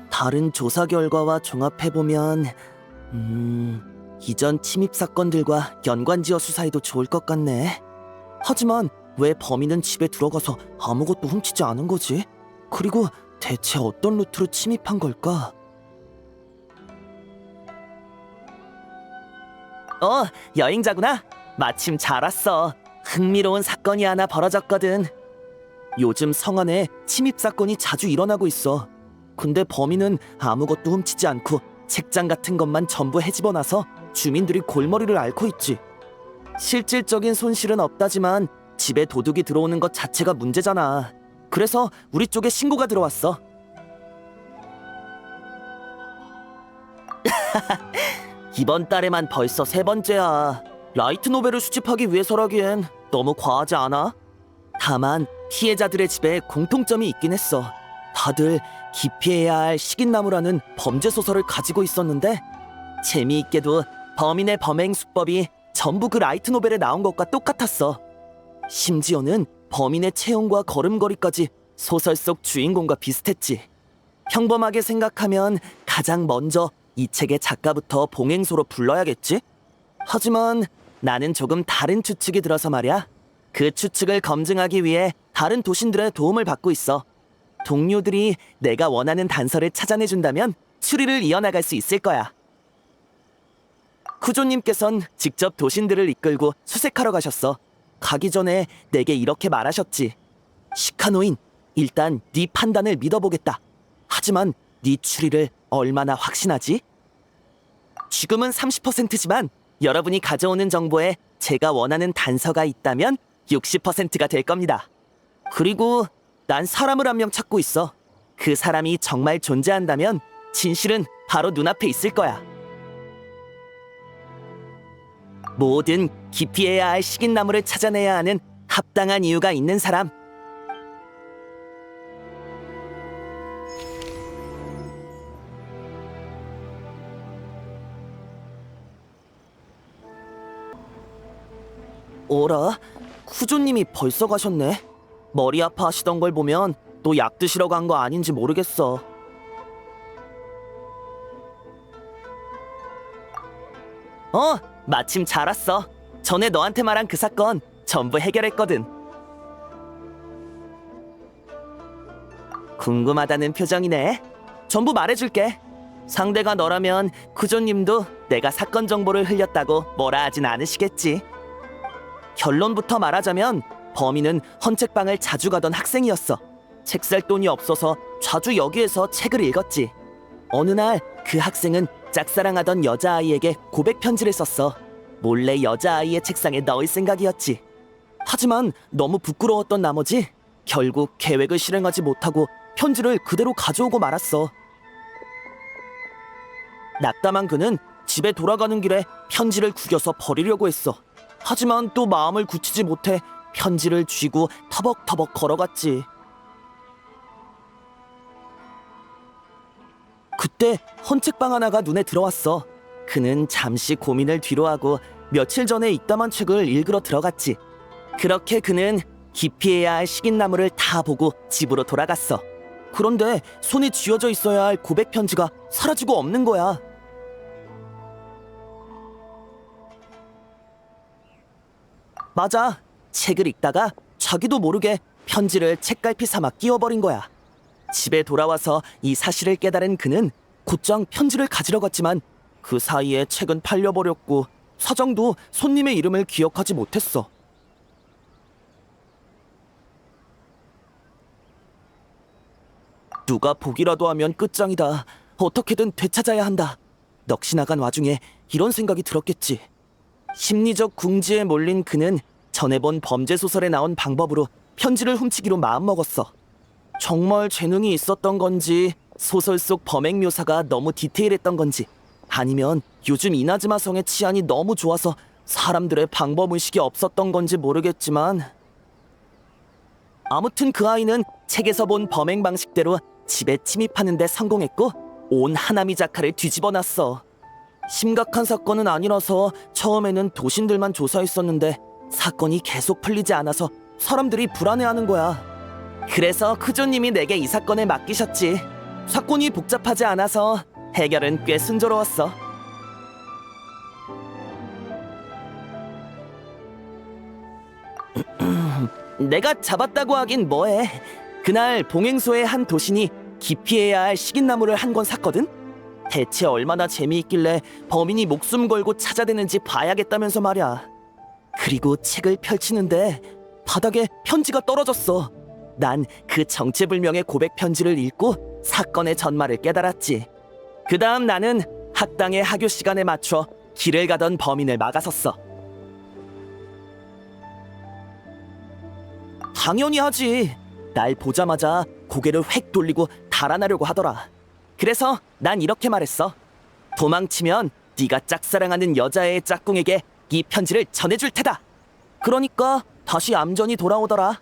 다른 조사 결과와 종합해보면 이전 침입 사건들과 연관지어 수사해도 좋을 것 같네. 하지만 왜 범인은 집에 들어가서 아무것도 훔치지 않은 거지? 그리고 대체 어떤 루트로 침입한 걸까? 여행자구나. 마침 잘 왔어. 흥미로운 사건이 하나 벌어졌거든. 요즘 성 안에 침입 사건이 자주 일어나고 있어. 근데 범인은 아무것도 훔치지 않고 책장 같은 것만 전부 헤집어놔서 주민들이 골머리를 앓고 있지. 실질적인 손실은 없다지만 집에 도둑이 들어오는 것 자체가 문제잖아. 그래서 우리 쪽에 신고가 들어왔어. 이번 달에만 벌써 3번째야. 라이트 노벨을 수집하기 위해서라기엔 너무 과하지 않아? 다만 피해자들의 집에 공통점이 있긴 했어. 다들 기피해야 할 식인나무라는 범죄 소설을 가지고 있었는데 재미있게도 범인의 범행 수법이 전부 그 라이트 노벨에 나온 것과 똑같았어. 심지어는 범인의 체형과 걸음걸이까지 소설 속 주인공과 비슷했지. 평범하게 생각하면 가장 먼저 이 책의 작가부터 봉행소로 불러야겠지? 하지만 나는 조금 다른 추측이 들어서 말이야. 그 추측을 검증하기 위해 다른 도신들의 도움을 받고 있어. 동료들이 내가 원하는 단서를 찾아내준다면 추리를 이어나갈 수 있을 거야. 쿠조님께선 직접 도신들을 이끌고 수색하러 가셨어. 가기 전에 내게 이렇게 말하셨지. 시카노인, 일단 네 판단을 믿어보겠다. 하지만 네 추리를 얼마나 확신하지? 지금은 30%지만 여러분이 가져오는 정보에 제가 원하는 단서가 있다면 60%가 될 겁니다. 그리고 난 사람을 한 명 찾고 있어. 그 사람이 정말 존재한다면 진실은 바로 눈앞에 있을 거야. 뭐든 기피해야 할 식인나무를 찾아내야 하는 합당한 이유가 있는 사람. 어라? 쿠조님이 벌써 가셨네. 머리 아파하시던 걸 보면 또 약 드시러 간 거 아닌지 모르겠어. 마침 잘 왔어. 전에 너한테 말한 그 사건 전부 해결했거든. 궁금하다는 표정이네. 전부 말해줄게. 상대가 너라면 쿠조님도 내가 사건 정보를 흘렸다고 뭐라 하진 않으시겠지. 결론부터 말하자면 범인은 헌책방을 자주 가던 학생이었어. 책 살 돈이 없어서 자주 여기에서 책을 읽었지. 어느 날 그 학생은 짝사랑하던 여자아이에게 고백 편지를 썼어. 몰래 여자아이의 책상에 넣을 생각이었지. 하지만 너무 부끄러웠던 나머지 결국 계획을 실행하지 못하고 편지를 그대로 가져오고 말았어. 낙담한 그는 집에 돌아가는 길에 편지를 구겨서 버리려고 했어. 하지만 또 마음을 굳히지 못해 편지를 쥐고 터벅터벅 걸어갔지. 그때 헌책방 하나가 눈에 들어왔어. 그는 잠시 고민을 뒤로하고 며칠 전에 입담한 책을 읽으러 들어갔지. 그렇게 그는 기피해야 할 식인나무를 다 보고 집으로 돌아갔어. 그런데 손에 쥐어져 있어야 할 고백 편지가 사라지고 없는 거야. 맞아. 책을 읽다가 자기도 모르게 편지를 책갈피 삼아 끼워버린 거야. 집에 돌아와서 이 사실을 깨달은 그는 곧장 편지를 가지러 갔지만 그 사이에 책은 팔려버렸고 사장도 손님의 이름을 기억하지 못했어. 누가 보기라도 하면 끝장이다. 어떻게든 되찾아야 한다. 넋이 나간 와중에 이런 생각이 들었겠지. 심리적 궁지에 몰린 그는 전에 본 범죄 소설에 나온 방법으로 편지를 훔치기로 마음먹었어. 정말 재능이 있었던 건지, 소설 속 범행 묘사가 너무 디테일했던 건지, 아니면 요즘 이나즈마 성의 치안이 너무 좋아서 사람들의 방법의식이 없었던 건지 모르겠지만 아무튼 그 아이는 책에서 본 범행 방식대로 집에 침입하는 데 성공했고 온 하나미자카를 뒤집어놨어. 심각한 사건은 아니라서 처음에는 도신들만 조사했었는데 사건이 계속 풀리지 않아서 사람들이 불안해하는 거야. 그래서 쿠조님이 내게 이 사건을 맡기셨지. 사건이 복잡하지 않아서 해결은 꽤 순조로웠어. 내가 잡았다고 하긴 뭐해. 그날 봉행소의 한 도신이 기피해야 할 식인나무를 한 권 샀거든? 대체 얼마나 재미있길래 범인이 목숨 걸고 찾아대는지 봐야겠다면서 말이야. 그리고 책을 펼치는데 바닥에 편지가 떨어졌어. 난 그 정체불명의 고백 편지를 읽고 사건의 전말을 깨달았지. 그 다음 나는 학당의 하교 시간에 맞춰 길을 가던 범인을 막아섰어. 당연히 하지. 날 보자마자 고개를 획 돌리고 달아나려고 하더라. 그래서 난 이렇게 말했어. 도망치면 네가 짝사랑하는 여자애의 짝꿍에게 이 편지를 전해줄 테다. 그러니까 다시 얌전히 돌아오더라.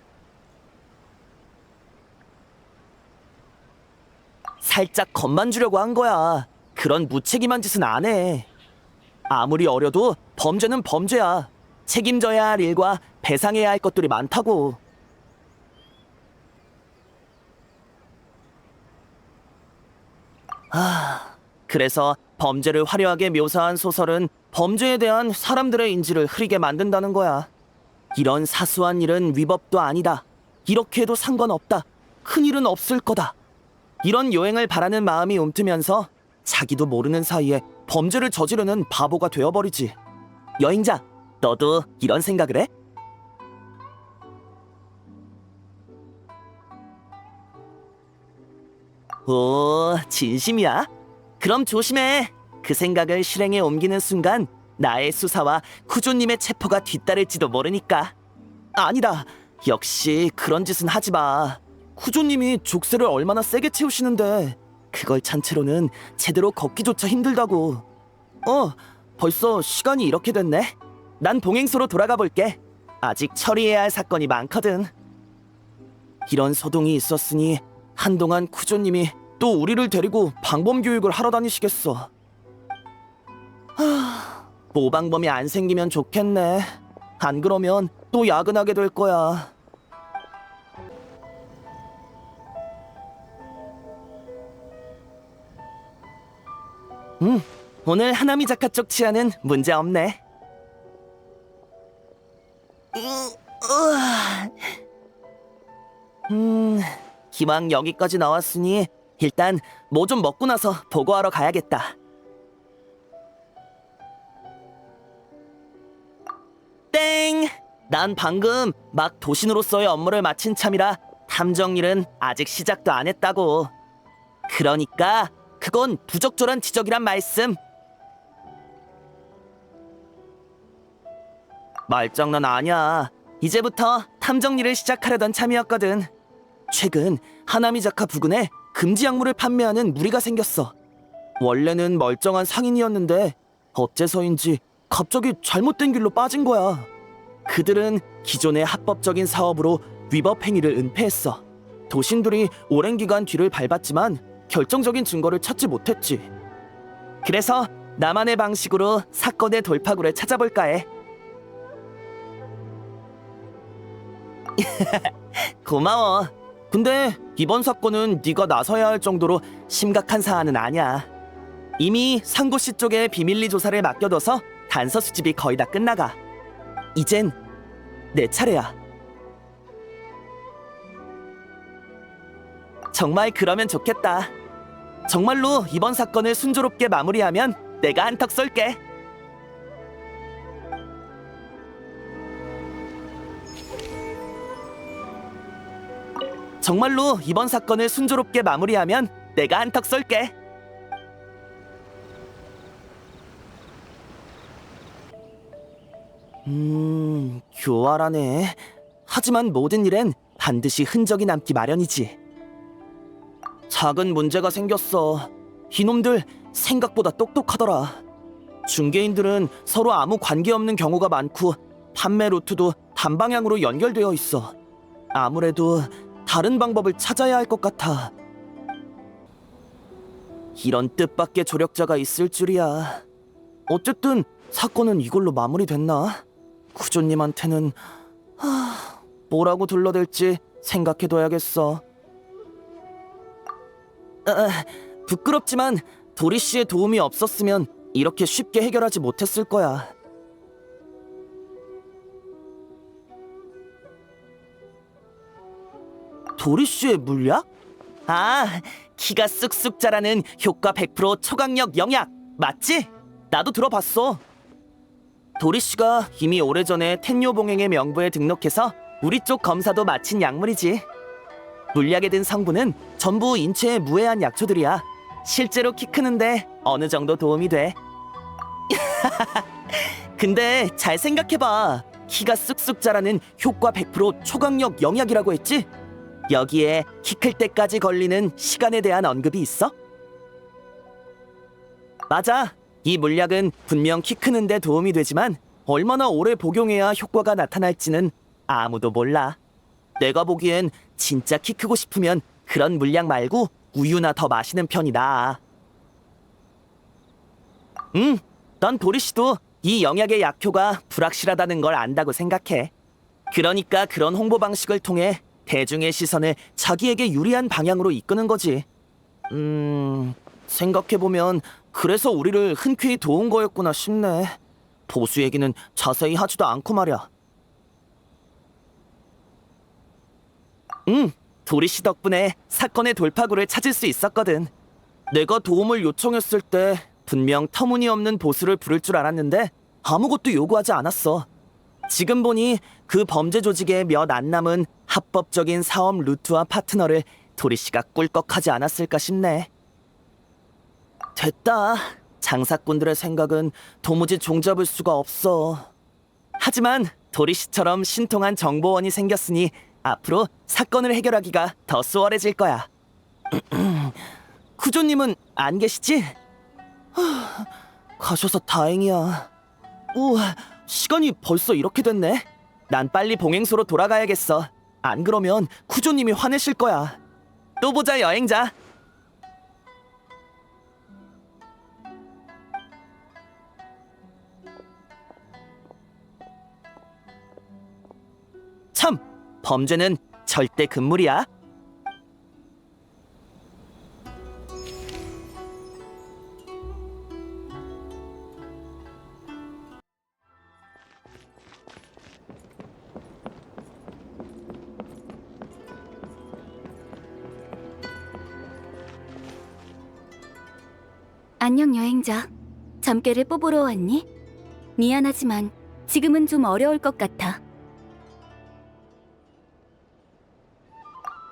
살짝 겁만 주려고 한 거야. 그런 무책임한 짓은 안 해. 아무리 어려도 범죄는 범죄야. 책임져야 할 일과 배상해야 할 것들이 많다고. 그래서 범죄를 화려하게 묘사한 소설은 범죄에 대한 사람들의 인지를 흐리게 만든다는 거야. 이런 사소한 일은 위법도 아니다. 이렇게 해도 상관없다. 큰일은 없을 거다. 이런 요행을 바라는 마음이 움트면서 자기도 모르는 사이에 범죄를 저지르는 바보가 되어버리지. 여행자, 너도 이런 생각을 해? 오, 진심이야? 그럼 조심해. 그 생각을 실행에 옮기는 순간 나의 수사와 쿠조님의 체포가 뒤따를지도 모르니까. 아니다. 역시 그런 짓은 하지 마. 쿠조님이 족쇄를 얼마나 세게 채우시는데 그걸 찬채로는 제대로 걷기조차 힘들다고. 벌써 시간이 이렇게 됐네. 난 봉행소로 돌아가 볼게. 아직 처리해야 할 사건이 많거든. 이런 소동이 있었으니 한동안 쿠조님이 또 우리를 데리고 방범 교육을 하러 다니시겠어. 모방범이 안 생기면 좋겠네. 안 그러면 또 야근하게 될 거야. 오늘 하나미 작가 쪽 치안은 문제 없네. 기왕 여기까지 나왔으니 일단 뭐 좀 먹고 나서 보고하러 가야겠다. 땡! 난 방금 막 도신으로서의 업무를 마친 참이라 탐정 일은 아직 시작도 안 했다고. 그러니까 그건 부적절한 지적이란 말씀. 말장난 아니야. 이제부터 탐정 일을 시작하려던 참이었거든. 최근 하나미 작가 부근에 금지 약물을 판매하는 무리가 생겼어. 원래는 멀쩡한 상인이었는데 어째서인지 갑자기 잘못된 길로 빠진 거야. 그들은 기존의 합법적인 사업으로 위법 행위를 은폐했어. 도신들이 오랜 기간 뒤를 밟았지만 결정적인 증거를 찾지 못했지. 그래서 나만의 방식으로 사건의 돌파구를 찾아볼까 해. 고마워. 근데 이번 사건은 네가 나서야 할 정도로 심각한 사안은 아니야. 이미 상고씨 쪽에 비밀리 조사를 맡겨둬서 단서 수집이 거의 다 끝나가. 이젠 내 차례야. 정말 그러면 좋겠다. 정말로 이번 사건을 순조롭게 마무리하면 내가 한턱 쏠게. 정말로 이번 사건을 순조롭게 마무리하면 내가 한턱 쏠게. 교활하네. 하지만 모든 일엔 반드시 흔적이 남기 마련이지. 작은 문제가 생겼어. 이놈들 생각보다 똑똑하더라. 중개인들은 서로 아무 관계없는 경우가 많고 판매 루트도 단방향으로 연결되어 있어. 아무래도 다른 방법을 찾아야 할 것 같아. 이런 뜻밖의 조력자가 있을 줄이야. 어쨌든 사건은 이걸로 마무리됐나? 쿠조님한테는 뭐라고 둘러댈지 생각해둬야겠어. 부끄럽지만 도리 씨의 도움이 없었으면 이렇게 쉽게 해결하지 못했을 거야. 도리 씨의 물약? 키가 쑥쑥 자라는 효과 100% 초강력 영약 맞지? 나도 들어봤어. 도리 씨가 이미 오래전에 텐요 봉행의 명부에 등록해서 우리 쪽 검사도 마친 약물이지. 물약에 든 성분은 전부 인체에 무해한 약초들이야. 실제로 키 크는데 어느 정도 도움이 돼. 근데 잘 생각해봐. 키가 쑥쑥 자라는 효과 100% 초강력 영약이라고 했지? 여기에 키 클 때까지 걸리는 시간에 대한 언급이 있어? 맞아. 이 물약은 분명 키 크는데 도움이 되지만 얼마나 오래 복용해야 효과가 나타날지는 아무도 몰라. 내가 보기엔 진짜 키 크고 싶으면 그런 물약 말고 우유나 더 마시는 편이 나아. 넌 도리씨도 이 영약의 약효가 불확실하다는 걸 안다고 생각해. 그러니까 그런 홍보 방식을 통해 대중의 시선을 자기에게 유리한 방향으로 이끄는 거지. 생각해보면 그래서 우리를 흔쾌히 도운 거였구나 싶네. 보수 얘기는 자세히 하지도 않고 말이야. 도리씨 덕분에 사건의 돌파구를 찾을 수 있었거든. 내가 도움을 요청했을 때 분명 터무니없는 보수를 부를 줄 알았는데 아무것도 요구하지 않았어. 지금 보니 그 범죄 조직의 몇 안 남은 합법적인 사업 루트와 파트너를 도리씨가 꿀꺽하지 않았을까 싶네. 됐다. 장사꾼들의 생각은 도무지 종잡을 수가 없어. 하지만 도리씨처럼 신통한 정보원이 생겼으니 앞으로 사건을 해결하기가 더 수월해질 거야. 구조님은 안 계시지? 가셔서 다행이야. 우와, 시간이 벌써 이렇게 됐네. 난 빨리 봉행소로 돌아가야겠어. 안 그러면 구조님이 화내실 거야. 또 보자, 여행자. 참! 범죄는 절대 금물이야. 안녕 여행자. 점괘를 뽑으러 왔니? 미안하지만 지금은 좀 어려울 것 같아.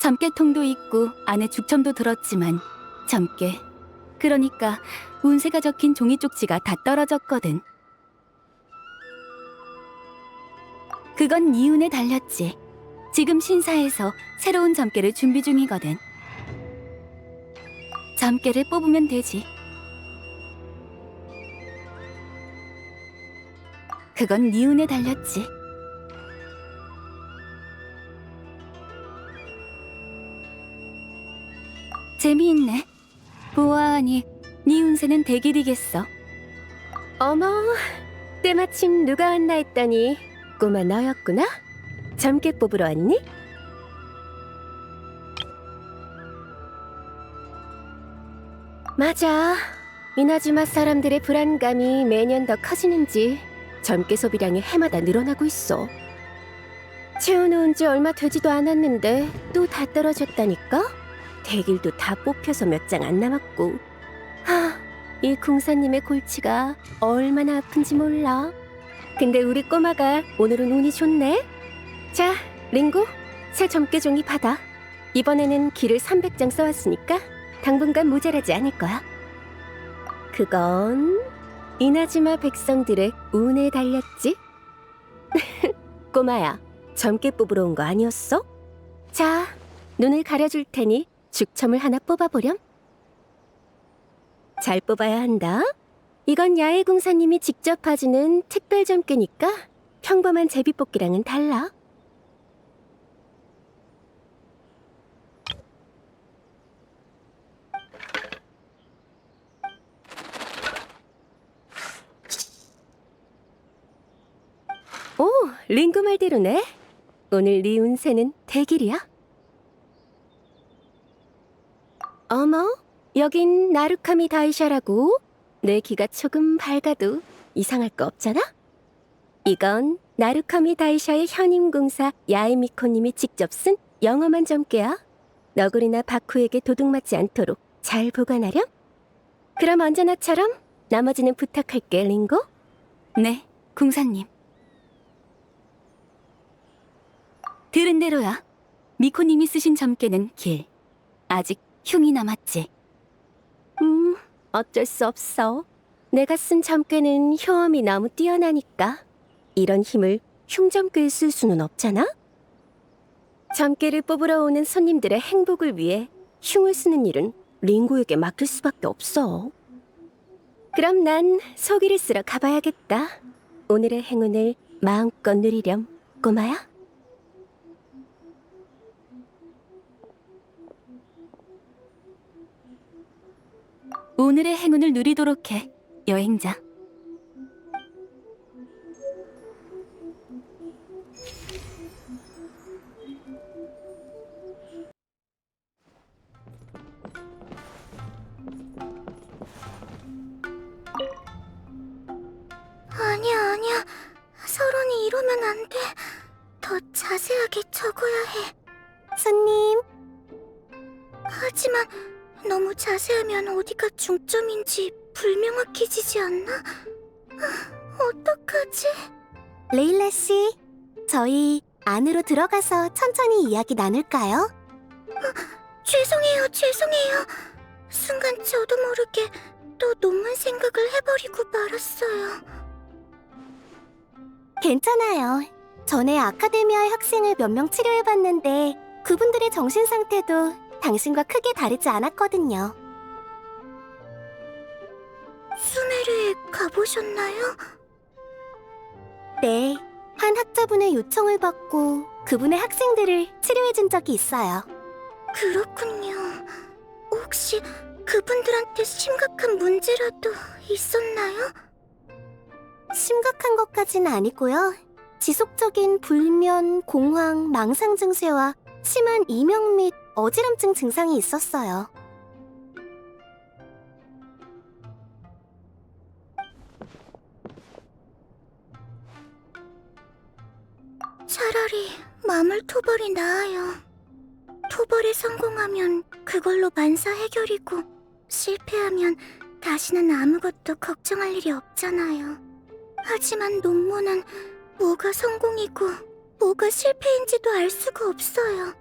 점괘통도 있고 안에 죽첨도 들었지만 점괘, 그러니까 운세가 적힌 종이 쪽지가 다 떨어졌거든. 그건 네 운에 달렸지. 지금 신사에서 새로운 점괘를 준비 중이거든. 점괘를 뽑으면 되지. 그건 네 운에 달렸지. 재미있네. 보아하니 네 운세는 대길이겠어. 어머, 때마침 누가 왔나 했더니 꼬마 너였구나? 점괘 뽑으러 왔니? 맞아. 이나즈마 사람들의 불안감이 매년 더 커지는지 점괘 소비량이 해마다 늘어나고 있어. 채워놓은 지 얼마 되지도 않았는데 또 다 떨어졌다니까? 대길도 다 뽑혀서 몇 장 안 남았고. 이 궁사님의 골치가 얼마나 아픈지 몰라. 근데 우리 꼬마가 오늘은 운이 좋네. 자, 링고, 새 점괘 종이 받아. 이번에는 길을 300장 써왔으니까 당분간 모자라지 않을 거야. 그건 이나즈마 백성들의 운에 달렸지. 꼬마야, 점괘 뽑으러 온 거 아니었어? 자, 눈을 가려줄 테니 죽첨을 하나 뽑아보렴. 잘 뽑아야 한다. 이건 야외궁사님이 직접 봐주는 특별 점괘니까 평범한 제비뽑기랑은 달라. 오, 링고 말대로네. 오늘 네 운세는 대길이야. 어머, 여긴 나루카미 다이샤라고. 내 귀가 조금 밝아도 이상할 거 없잖아? 이건 나루카미 다이샤의 현임공사 야에미코님이 직접 쓴 영험한 점괘야. 너구리나 바쿠에게 도둑맞지 않도록 잘 보관하렴. 그럼 언제나처럼 나머지는 부탁할게, 링고. 네, 궁사님. 들은 대로야. 미코님이 쓰신 점괘는 길. 아직 흉이 남았지. 어쩔 수 없어. 내가 쓴 점괘는 효험이 너무 뛰어나니까. 이런 힘을 흉점괘에 쓸 수는 없잖아? 점괘를 뽑으러 오는 손님들의 행복을 위해 흉을 쓰는 일은 링고에게 맡길 수밖에 없어. 그럼 난 소기를 쓰러 가봐야겠다. 오늘의 행운을 마음껏 누리렴, 꼬마야. 오늘의 행운을 누리도록 해, 여행자. 아니야. 서론이 이러면 안 돼. 더 자세하게 적어야 해. 손님. 하지만 너무 자세하면 어디가 중점인지 불명확해지지 않나? 어떡하지? 레일라 씨, 저희 안으로 들어가서 천천히 이야기 나눌까요? 죄송해요. 순간 저도 모르게 또 논문 생각을 해버리고 말았어요. 괜찮아요. 전에 아카데미아의 학생을 몇 명 치료해봤는데 그분들의 정신 상태도 당신과 크게 다르지 않았거든요. 수메르에 가보셨나요? 네, 한 학자분의 요청을 받고 그분의 학생들을 치료해준 적이 있어요. 그렇군요. 혹시 그분들한테 심각한 문제라도 있었나요? 심각한 것까진 아니고요. 지속적인 불면, 공황, 망상 증세와 심한 이명 및 어지럼증 증상이 있었어요. 차라리 마물 토벌이 나아요. 토벌에 성공하면 그걸로 만사 해결이고 실패하면 다시는 아무것도 걱정할 일이 없잖아요. 하지만 논문은 뭐가 성공이고 뭐가 실패인지도 알 수가 없어요.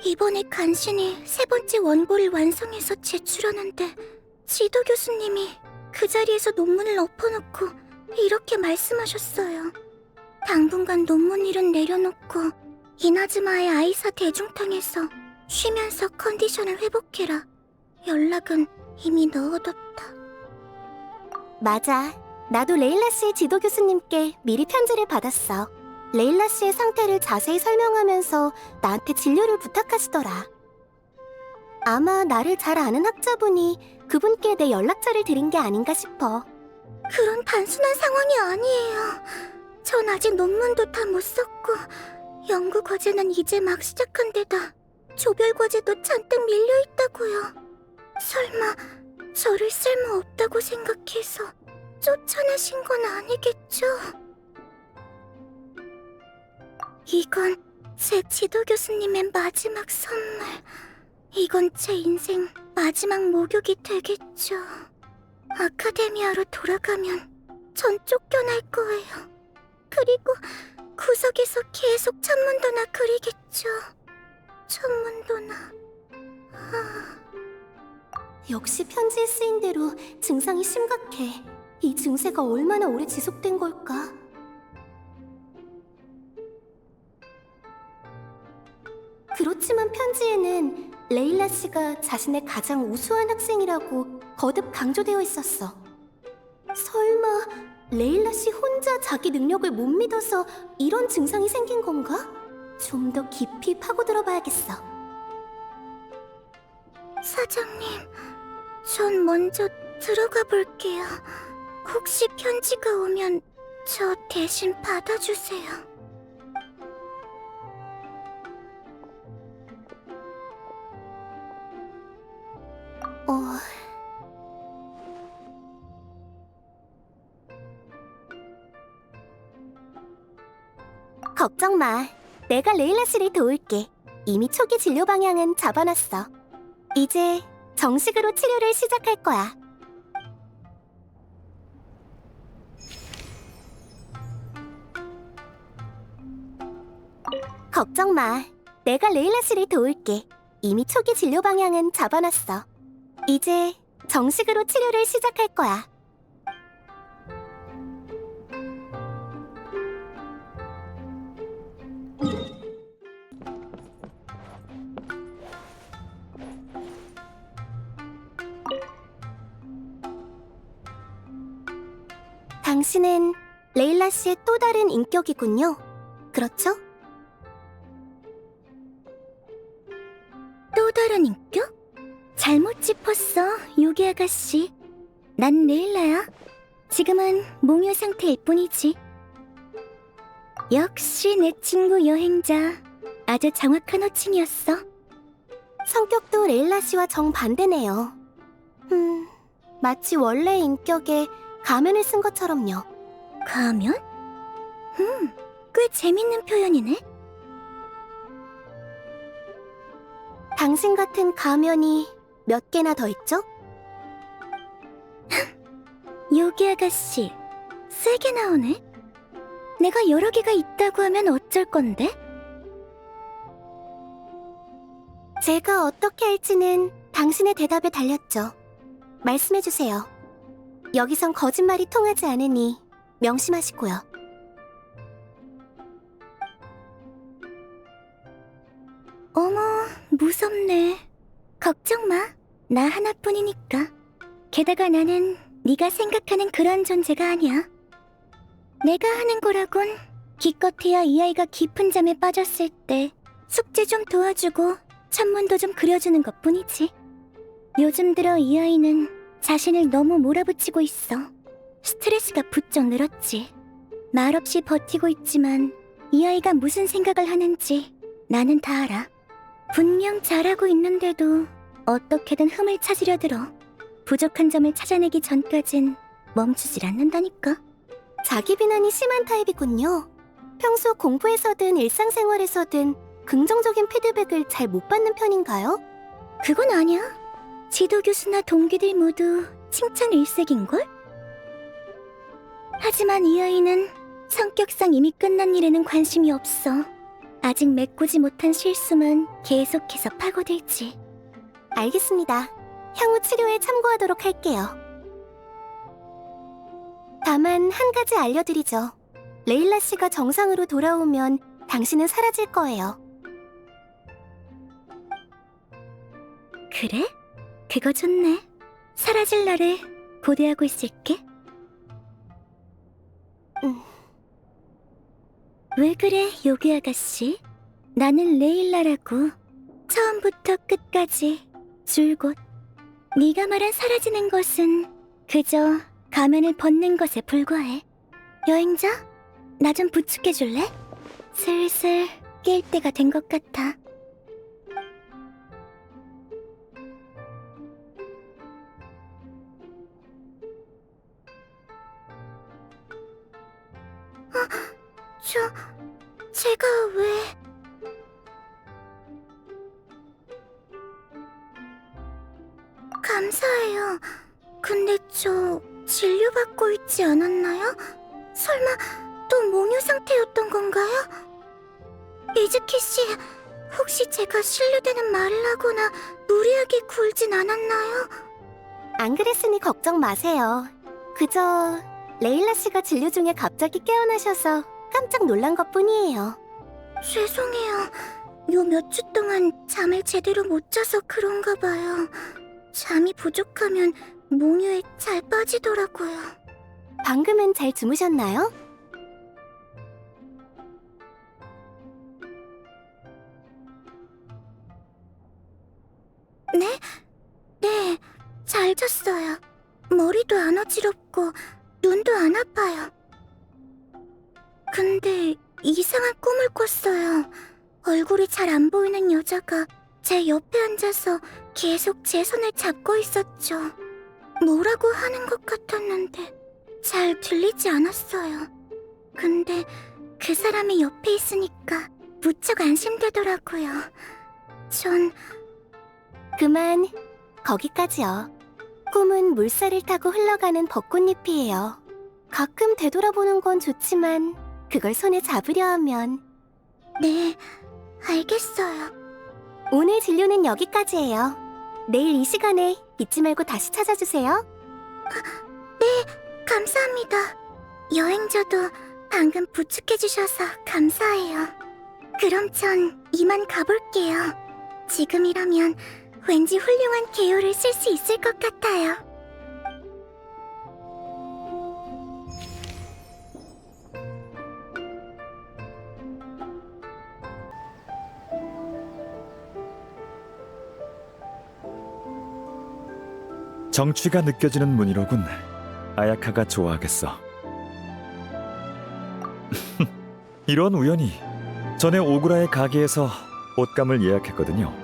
이번에 간신히 3번째 원고를 완성해서 제출하는데 지도 교수님이 그 자리에서 논문을 엎어놓고 이렇게 말씀하셨어요. 당분간 논문 일은 내려놓고 이나즈마의 아이사 대중탕에서 쉬면서 컨디션을 회복해라. 연락은 이미 넣어뒀다. 맞아. 나도 레일라 씨의 지도 교수님께 미리 편지를 받았어. 레일라 씨의 상태를 자세히 설명하면서 나한테 진료를 부탁하시더라. 아마 나를 잘 아는 학자분이 그분께 내 연락처를 드린 게 아닌가 싶어. 그런 단순한 상황이 아니에요. 전 아직 논문도 다 못 썼고 연구 과제는 이제 막 시작한 데다 조별 과제도 잔뜩 밀려있다고요. 설마 저를 쓸모없다고 생각해서 쫓아내신 건 아니겠죠? 이건 제 지도 교수님의 마지막 선물. 이건 제 인생 마지막 목욕이 되겠죠. 아카데미아로 돌아가면 전 쫓겨날 거예요. 그리고 구석에서 계속 천문도나 그리겠죠. 천문도나. 역시 편지에 쓰인 대로 증상이 심각해. 이 증세가 얼마나 오래 지속된 걸까? 그렇지만 편지에는 레일라 씨가 자신의 가장 우수한 학생이라고 거듭 강조되어 있었어. 설마 레일라 씨 혼자 자기 능력을 못 믿어서 이런 증상이 생긴 건가? 좀 더 깊이 파고들어 봐야겠어. 사장님, 전 먼저 들어가 볼게요. 혹시 편지가 오면 저 대신 받아주세요. 걱정 마. 내가 레일라 씨를 도울게. 이미 초기 진료 방향은 잡아놨어. 이제 정식으로 치료를 시작할 거야. 걱정 마. 내가 레일라 씨를 도울게. 이미 초기 진료 방향은 잡아놨어. 이제 정식으로 치료를 시작할 거야. 당신은 레일라 씨의 또 다른 인격이군요. 그렇죠? 또 다른 인격? 잘못 짚었어, 요기 아가씨. 난 레일라야. 지금은 몽유 상태일 뿐이지. 역시 내 친구 여행자. 아주 정확한 호칭이었어. 성격도 레일라 씨와 정반대네요. 마치 원래 인격에 가면을 쓴 것처럼요. 가면? 꽤 재밌는 표현이네. 당신 같은 가면이 몇 개나 더 있죠? 요기 아가씨, 세게 나오네. 내가 여러 개가 있다고 하면 어쩔 건데? 제가 어떻게 할지는 당신의 대답에 달렸죠. 말씀해주세요. 여기선 거짓말이 통하지 않으니 명심하시고요. 어머, 무섭네. 걱정 마. 나 하나뿐이니까. 게다가 나는 네가 생각하는 그런 존재가 아니야. 내가 하는 거라곤 기껏해야 이 아이가 깊은 잠에 빠졌을 때 숙제 좀 도와주고 천문도 좀 그려주는 것뿐이지. 요즘 들어 이 아이는 자신을 너무 몰아붙이고 있어. 스트레스가 부쩍 늘었지. 말없이 버티고 있지만 이 아이가 무슨 생각을 하는지 나는 다 알아. 분명 잘하고 있는데도 어떻게든 흠을 찾으려 들어. 부족한 점을 찾아내기 전까진 멈추질 않는다니까. 자기 비난이 심한 타입이군요. 평소 공부에서든 일상생활에서든 긍정적인 피드백을 잘 못 받는 편인가요? 그건 아니야. 지도 교수나 동기들 모두 칭찬 일색인걸? 하지만 이 아이는 성격상 이미 끝난 일에는 관심이 없어. 아직 메꾸지 못한 실수만 계속해서 파고들지. 알겠습니다. 향후 치료에 참고하도록 할게요. 다만 한 가지 알려드리죠. 레일라 씨가 정상으로 돌아오면 당신은 사라질 거예요. 그래? 그거 좋네. 사라질 날을 고대하고 있을게. 왜 그래, 요기 아가씨? 나는 레일라라고. 처음부터 끝까지 줄곧. 네가 말한 사라지는 것은 그저 가면을 벗는 것에 불과해. 여행자, 나 좀 부축해줄래? 슬슬 깰 때가 된 것 같아. 제가 왜... 감사해요. 근데 저 진료받고 있지 않았나요? 설마 또 몽유 상태였던 건가요? 이즈키 씨, 혹시 제가 신뢰되는 말을 하거나 무리하게 굴진 않았나요? 안 그랬으니 걱정 마세요. 그저 레일라 씨가 진료 중에 갑자기 깨어나셔서 깜짝 놀란 것뿐이에요. 죄송해요. 요 몇 주 동안 잠을 제대로 못 자서 그런가 봐요. 잠이 부족하면 몽유에 잘 빠지더라고요. 방금은 잘 주무셨나요? 네? 네, 잘 잤어요. 머리도 안 어지럽고 눈도 안 아파요. 근데 이상한 꿈을 꿨어요. 얼굴이 잘 안 보이는 여자가 제 옆에 앉아서 계속 제 손을 잡고 있었죠. 뭐라고 하는 것 같았는데 잘 들리지 않았어요. 근데 그 사람이 옆에 있으니까 무척 안심되더라고요. 전... 그만, 거기까지요. 꿈은 물살을 타고 흘러가는 벚꽃잎이에요. 가끔 되돌아보는 건 좋지만 그걸 손에 잡으려 하면... 네, 알겠어요. 오늘 진료는 여기까지예요. 내일 이 시간에 잊지 말고 다시 찾아주세요. 네, 감사합니다. 여행자도 방금 부축해주셔서 감사해요. 그럼 전 이만 가볼게요. 지금이라면 왠지 훌륭한 개요를 쓸 수 있을 것 같아요. 정취가 느껴지는 문이로군. 아야카가 좋아하겠어. 이런 우연이. 전에 오구라의 가게에서 옷감을 예약했거든요.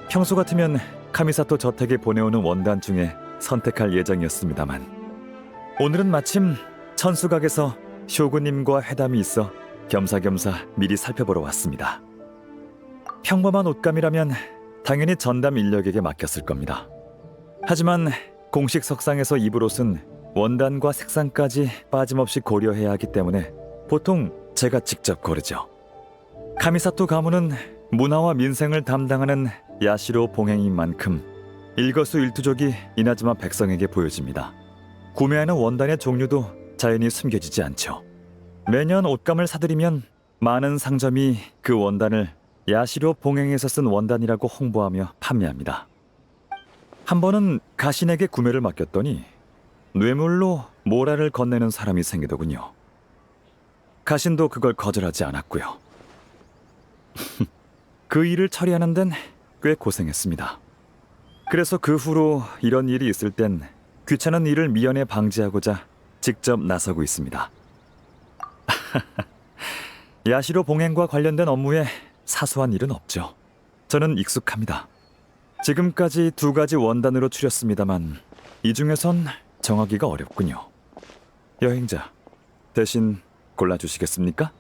평소 같으면 카미사토 저택에 보내오는 원단 중에 선택할 예정이었습니다만 오늘은 마침 천수각에서 쇼구님과 회담이 있어 겸사겸사 미리 살펴보러 왔습니다. 평범한 옷감이라면 당연히 전담 인력에게 맡겼을 겁니다. 하지만 공식 석상에서 입을 옷은 원단과 색상까지 빠짐없이 고려해야 하기 때문에 보통 제가 직접 고르죠. 카미사토 가문은 문화와 민생을 담당하는 야시로 봉행인 만큼 일거수일투족이 이나즈마 백성에게 보여집니다. 구매하는 원단의 종류도 자연히 숨겨지지 않죠. 매년 옷감을 사들이면 많은 상점이 그 원단을 야시로 봉행에서 쓴 원단이라고 홍보하며 판매합니다. 한 번은 가신에게 구매를 맡겼더니 뇌물로 모라를 건네는 사람이 생기더군요. 가신도 그걸 거절하지 않았고요. 그 일을 처리하는 데는 꽤 고생했습니다. 그래서 그 후로 이런 일이 있을 땐 귀찮은 일을 미연에 방지하고자 직접 나서고 있습니다. 야시로 봉행과 관련된 업무에 사소한 일은 없죠. 저는 익숙합니다. 지금까지 2가지 원단으로 추렸습니다만 이 중에선 정하기가 어렵군요. 여행자, 대신 골라주시겠습니까?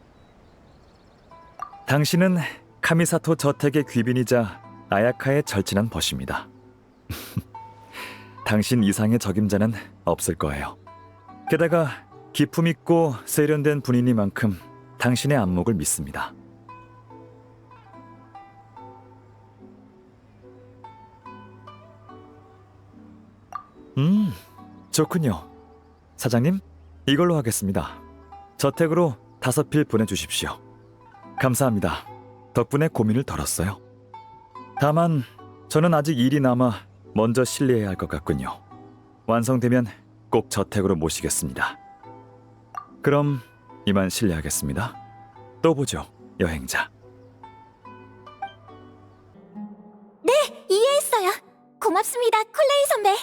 당신은 카미사토 저택의 귀빈이자 아야카의 절친한 벗입니다. 당신 이상의 적임자는 없을 거예요. 게다가 기품 있고 세련된 분이니만큼 당신의 안목을 믿습니다. 좋군요. 사장님, 이걸로 하겠습니다. 저택으로 5필 보내주십시오. 감사합니다. 덕분에 고민을 덜었어요. 다만 저는 아직 일이 남아 먼저 실례해야 할 것 같군요. 완성되면 꼭 저택으로 모시겠습니다. 그럼 이만 실례하겠습니다. 또 보죠, 여행자. 네, 이해했어요. 고맙습니다, 콜레이 선배.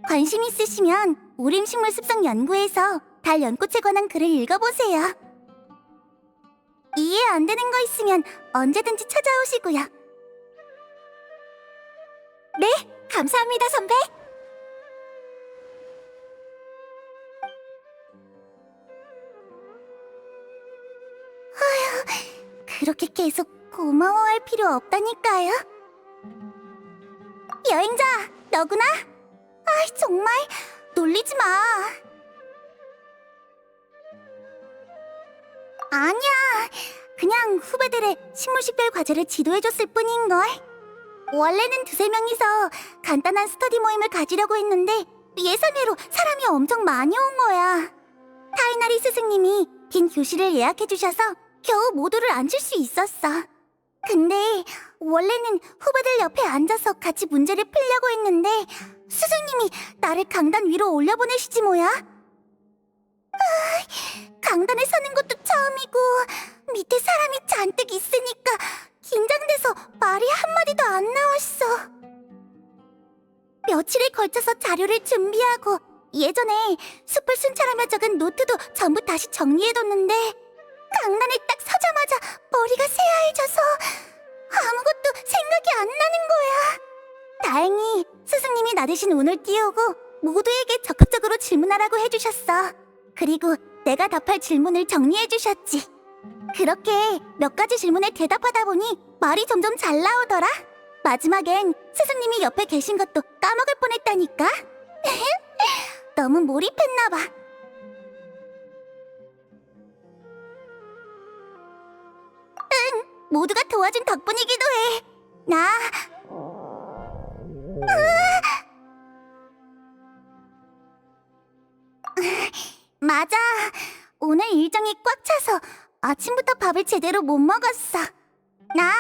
관심 있으시면 오림식물 습성 연구에서 달 연꽃에 관한 글을 읽어보세요. 이해 안 되는 거 있으면 언제든지 찾아오시고요. 네, 감사합니다, 선배. 아휴, 그렇게 계속 고마워할 필요 없다니까요. 여행자, 너구나? 아이, 정말 놀리지 마. 아니야, 그냥 후배들의 식물식별 과제를 지도해줬을 뿐인걸. 원래는 2-3명이서 간단한 스터디 모임을 가지려고 했는데 예상외로 사람이 엄청 많이 온 거야. 타이나리 스승님이 빈 교실을 예약해주셔서 겨우 모두를 앉을 수 있었어. 근데 원래는 후배들 옆에 앉아서 같이 문제를 풀려고 했는데 스승님이 나를 강단 위로 올려보내시지 뭐야. 강단에 서는 것도 처음이고 밑에 사람이 잔뜩 있으니까 긴장돼서 말이 한마디도 안 나왔어. 며칠에 걸쳐서 자료를 준비하고 예전에 숲을 순찰하며 적은 노트도 전부 다시 정리해뒀는데 강단에 딱 서자마자 머리가 새하얘져서 아무것도 생각이 안 나는 거야. 다행히 스승님이 나 대신 운을 띄우고 모두에게 적극적으로 질문하라고 해주셨어. 그리고 내가 답할 질문을 정리해주셨지. 그렇게 몇 가지 질문에 대답하다 보니 말이 점점 잘 나오더라. 마지막엔 스승님이 옆에 계신 것도 까먹을 뻔했다니까. 너무 몰입했나봐. 응, 모두가 도와준 덕분이기도 해. 맞아. 오늘 일정이 꽉 차서 아침부터 밥을 제대로 못 먹었어. 나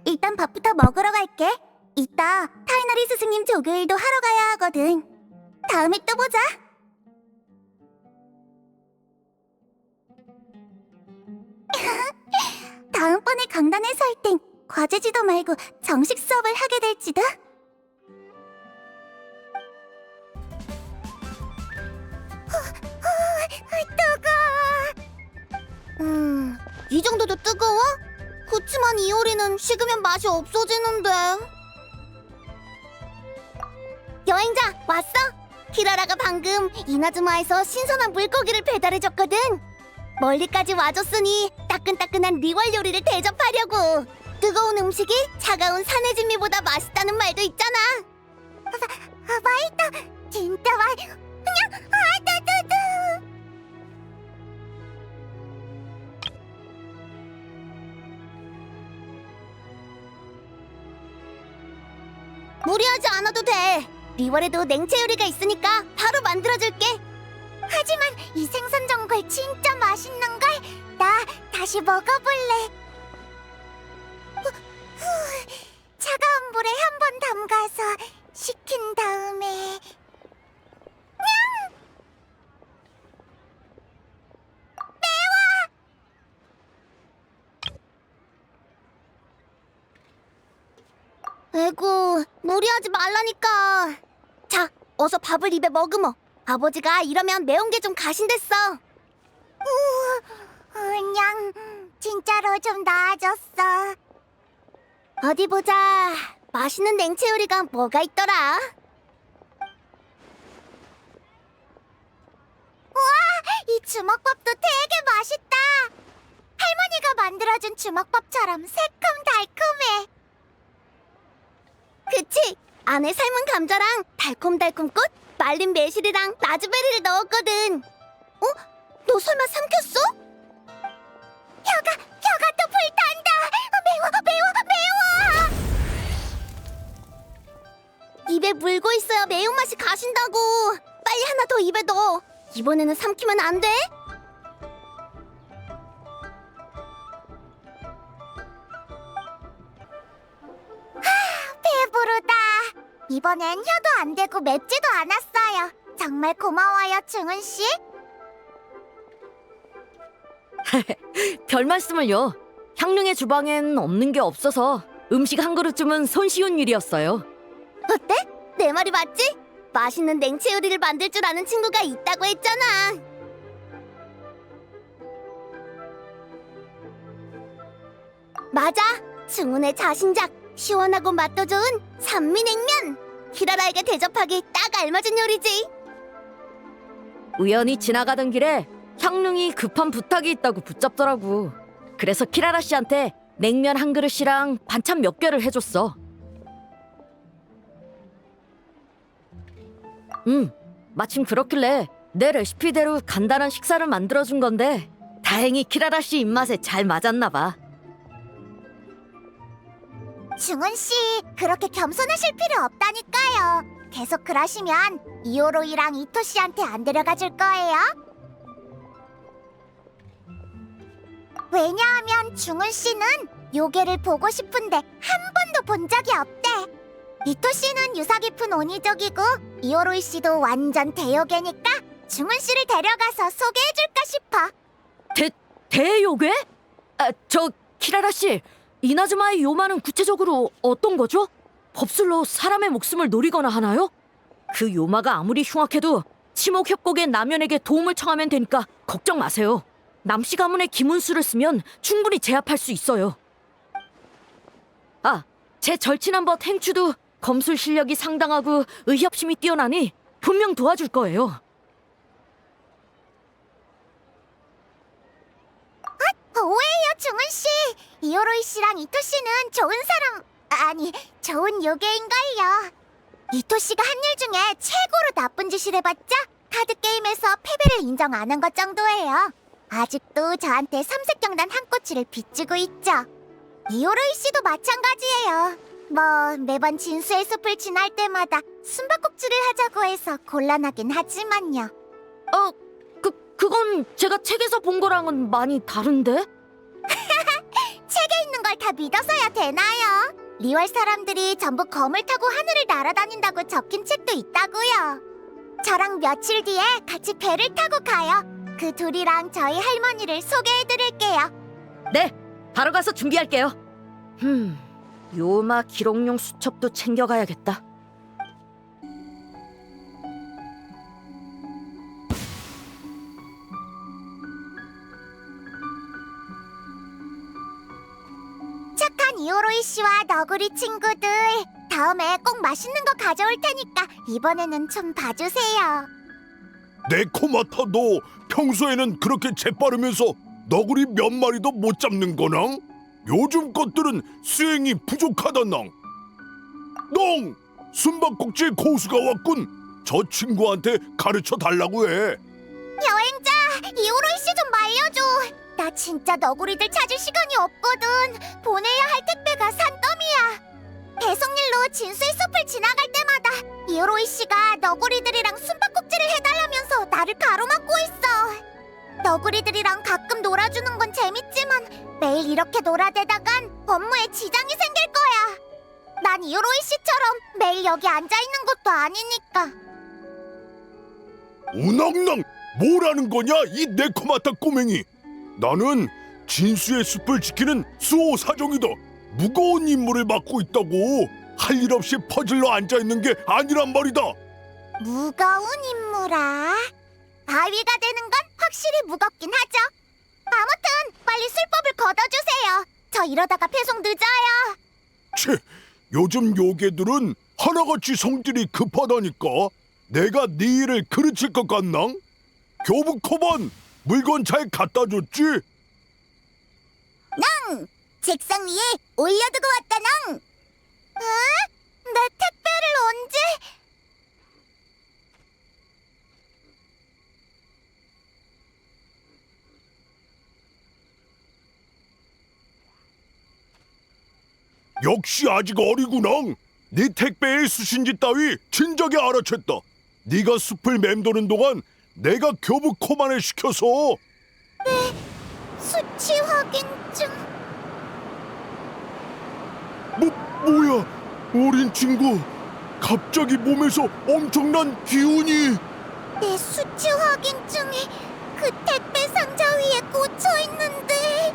일단 밥부터 먹으러 갈게. 이따 타이너리 스승님 조교일도 하러 가야 하거든. 다음에 또 보자. 다음번에 강단에 설 땐 과제 지도 말고 정식 수업을 하게 될지도. 뜨거워. 이 정도도 뜨거워? 그치만 이 요리는 식으면 맛이 없어지는데. 여행자, 왔어? 키라라가 방금 이나즈마에서 신선한 물고기를 배달해줬거든. 멀리까지 와줬으니 따끈따끈한 리월 요리를 대접하려고. 뜨거운 음식이 차가운 산의 진미보다 맛있다는 말도 있잖아. 맛있다. 진짜 그냥 뜨뜨뜨. 무리하지 않아도 돼. 리월에도 냉채 요리가 있으니까 바로 만들어줄게. 하지만 이 생선 전골 진짜 맛있는걸? 나 다시 먹어볼래. 차가운 물에 한 번 담가서 식힌 다음에 매워! 에고, 무리하지 말라니까. 자, 어서 밥을 입에 머금어. 아버지가 이러면 매운 게 좀 가신댔어. 그냥 진짜로 좀 나아졌어. 어디 보자. 맛있는 냉채 요리가 뭐가 있더라? 우와, 이 주먹밥도 되게 맛있다. 할머니가 만들어준 주먹밥처럼 새콤달콤해. 그치? 안에 삶은 감자랑 달콤달콤 꽃, 말린 매실이랑 라즈베리를 넣었거든. 어? 너 설마 삼켰어? 혀가 또 불탄다. 매워. 입에 물고 있어야 매운맛이 가신다고. 빨리 하나 더 입에 넣어. 이번에는 삼키면 안 돼? 배부르다. 이번엔 혀도 안 대고 맵지도 않았어요. 정말 고마워요, 중은 씨. 별 말씀을요. 향릉의 주방엔 없는 게 없어서 음식 한 그릇쯤은 손쉬운 일이었어요. 어때? 내 말이 맞지? 맛있는 냉채 요리를 만들 줄 아는 친구가 있다고 했잖아. 맞아. 중훈의 자신작. 시원하고 맛도 좋은 산미냉면. 키라라에게 대접하기 딱 알맞은 요리지. 우연히 지나가던 길에 향릉이 급한 부탁이 있다고 붙잡더라고. 그래서 키라라 씨한테 냉면 한 그릇이랑 반찬 몇 개를 해줬어. 마침 그렇길래 내 레시피대로 간단한 식사를 만들어준 건데 다행히 키라라 씨 입맛에 잘 맞았나 봐. 중훈 씨, 그렇게 겸손하실 필요 없다니까요. 계속 그러시면 이오로이랑 이토 씨한테 안 데려가 줄 거예요. 왜냐하면 중훈 씨는 요괴를 보고 싶은데 한 번도 본 적이 없대. 이토 씨는 유사 깊은 온이족이고 이오로이 씨도 완전 대요괴니까 중훈 씨를 데려가서 소개해줄까 싶어. 대요괴? 저 키라라 씨, 이나즈마의 요마는 구체적으로 어떤 거죠? 법술로 사람의 목숨을 노리거나 하나요? 그 요마가 아무리 흉악해도 치목협곡의 남연에게 도움을 청하면 되니까 걱정 마세요. 남씨 가문의 기문수를 쓰면 충분히 제압할 수 있어요. 제 절친한 벗 행추도 검술 실력이 상당하고 의협심이 뛰어나니 분명 도와줄 거예요. 오해요, 중훈 씨. 이오로이 씨랑 이토 씨는 좋은 사람, 아니, 좋은 요괴인걸요. 이토 씨가 한 일 중에 최고로 나쁜 짓을 해봤자 카드 게임에서 패배를 인정 안 한 것 정도예요. 아직도 저한테 삼색경단 한 꼬치를 빚지고 있죠. 이오로이 씨도 마찬가지예요. 뭐 매번 진수의 숲을 지날 때마다 숨바꼭질을 하자고 해서 곤란하긴 하지만요. 그건 제가 책에서 본 거랑은 많이 다른데? 책에 있는 걸 다 믿어서야 되나요? 리월 사람들이 전부 검을 타고 하늘을 날아다닌다고 적힌 책도 있다고요. 저랑 며칠 뒤에 같이 배를 타고 가요. 그 둘이랑 저희 할머니를 소개해드릴게요. 네, 바로 가서 준비할게요. 요마 기록용 수첩도 챙겨가야겠다. 착한 이오로이 씨와 너구리 친구들, 다음에 꼭 맛있는 거 가져올 테니까 이번에는 좀 봐주세요. 네코마타도 평소에는 그렇게 재빠르면서 너구리 몇 마리도 못 잡는 거낭? 요즘 것들은 수행이 부족하다낭. 농! 숨바꼭질 고수가 왔군. 저 친구한테 가르쳐 달라고 해. 여행자, 이오로이 씨 좀 말려줘. 나 진짜 너구리들 찾을 시간이 없거든. 보내야 할 택배가 산더미야. 배송일로 진수의 숲을 지나갈 때마다 이오로이 씨가 너구리들이랑 숨바꼭질을 해달라면서 나를 가로막고 있어. 너구리들이랑 가끔 놀아주는 건 재밌지만 매일 이렇게 놀아대다간 업무에 지장이 생길 거야. 난 이오로이 씨처럼 매일 여기 앉아있는 것도 아니니까. 우낭낭! 뭐라는 거냐 이 네코마타 꼬맹이. 나는 진수의 숲을 지키는 수호 사정이다. 무거운 임무를 맡고 있다고. 할 일 없이 퍼즐로 앉아있는 게 아니란 말이다. 무거운 임무라. 바위가 되는 건 확실히 무겁긴 하죠. 아무튼 빨리 술법을 걷어주세요. 저 이러다가 배송 늦어요. 채, 요즘 요괴들은 하나같이 성질이 급하다니까. 내가 네 일을 그르칠 것 같낭? 교부코반, 물건 잘 갖다 줬지? 낭! 책상 위에 올려두고 왔다 낭! 어? 내 택배를 언제? 역시 아직 어리구나. 네 택배의 수신지 따위 진작에 알아챘다. 네가 숲을 맴도는 동안 내가 교부 코만을 시켜서. 네, 수치 확인증. 뭐야? 어린 친구, 갑자기 몸에서 엄청난 기운이. 내 수치 확인증이 그 택배 상자 위에 꽂혀 있는데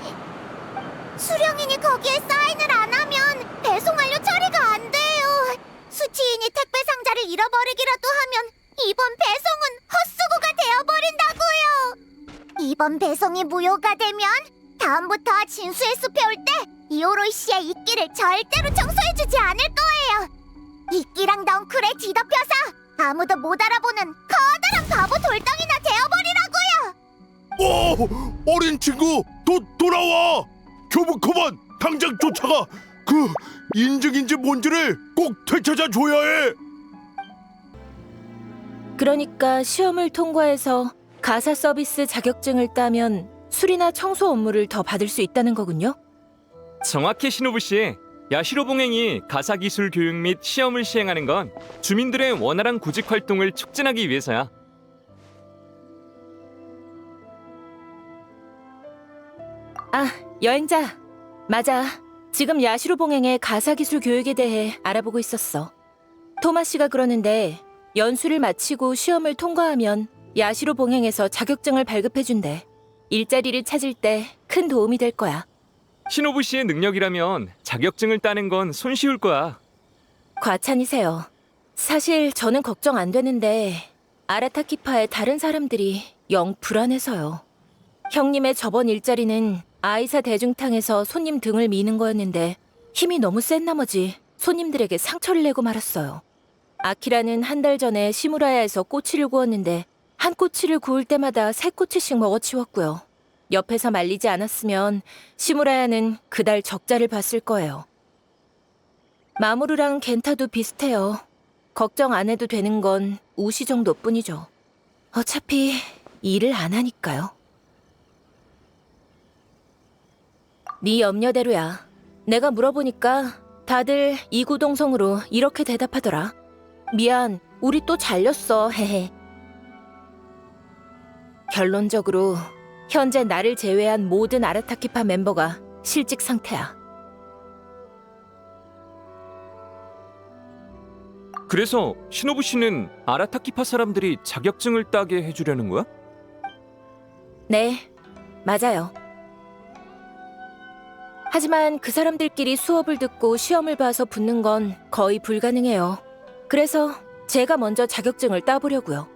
수령인이 거기에 사인을 안 하면 배송 완료 처리가 안 돼요. 수치인이 택배 상자를 잃어버리기라도 하면 이번 배송은 헛수고가 되어버린다고요. 이번 배송이 무효가 되면 다음부터 진수의 숲에 올 때 이오로이 씨의 이끼를 절대로 청소해주지 않을 거예요. 이끼랑 넝쿨에 뒤덮여서 아무도 못 알아보는 커다란 바보 돌덩이나 되어버리라고요. 어린 친구, 돌아와. 교부 코만, 당장 쫓아가. 그 인증인지 뭔지를 꼭 되찾아 줘야 해. 그러니까 시험을 통과해서 가사 서비스 자격증을 따면 수리나 청소 업무를 더 받을 수 있다는 거군요. 정확히 신호부 씨, 야시로 봉행이 가사 기술 교육 및 시험을 시행하는 건 주민들의 원활한 구직 활동을 촉진하기 위해서야. 아, 여행자. 맞아. 지금 야시로 봉행의 가사 기술 교육에 대해 알아보고 있었어. 토마 씨가 그러는데 연수를 마치고 시험을 통과하면 야시로 봉행에서 자격증을 발급해준대. 일자리를 찾을 때 큰 도움이 될 거야. 신호부 씨의 능력이라면 자격증을 따는 건 손쉬울 거야. 과찬이세요. 사실 저는 걱정 안 되는데 아라타키파의 다른 사람들이 영 불안해서요. 형님의 저번 일자리는 아이사 대중탕에서 손님 등을 미는 거였는데 힘이 너무 센 나머지 손님들에게 상처를 내고 말았어요. 아키라는 한 달 전에 시무라야에서 꼬치를 구웠는데 한 꼬치를 구울 때마다 3꼬치씩 먹어치웠고요. 옆에서 말리지 않았으면 시무라야는 그달 적자를 봤을 거예요. 마모루랑 겐타도 비슷해요. 걱정 안 해도 되는 건 우시 정도뿐이죠. 어차피 일을 안 하니까요. 네 염려대로야. 내가 물어보니까 다들 이구동성으로 이렇게 대답하더라. 미안, 우리 또 잘렸어, 헤헤. 결론적으로 현재 나를 제외한 모든 아라타키파 멤버가 실직 상태야. 그래서 시노부 씨는 아라타키파 사람들이 자격증을 따게 해주려는 거야? 네, 맞아요. 하지만 그 사람들끼리 수업을 듣고 시험을 봐서 붙는 건 거의 불가능해요. 그래서 제가 먼저 자격증을 따보려고요.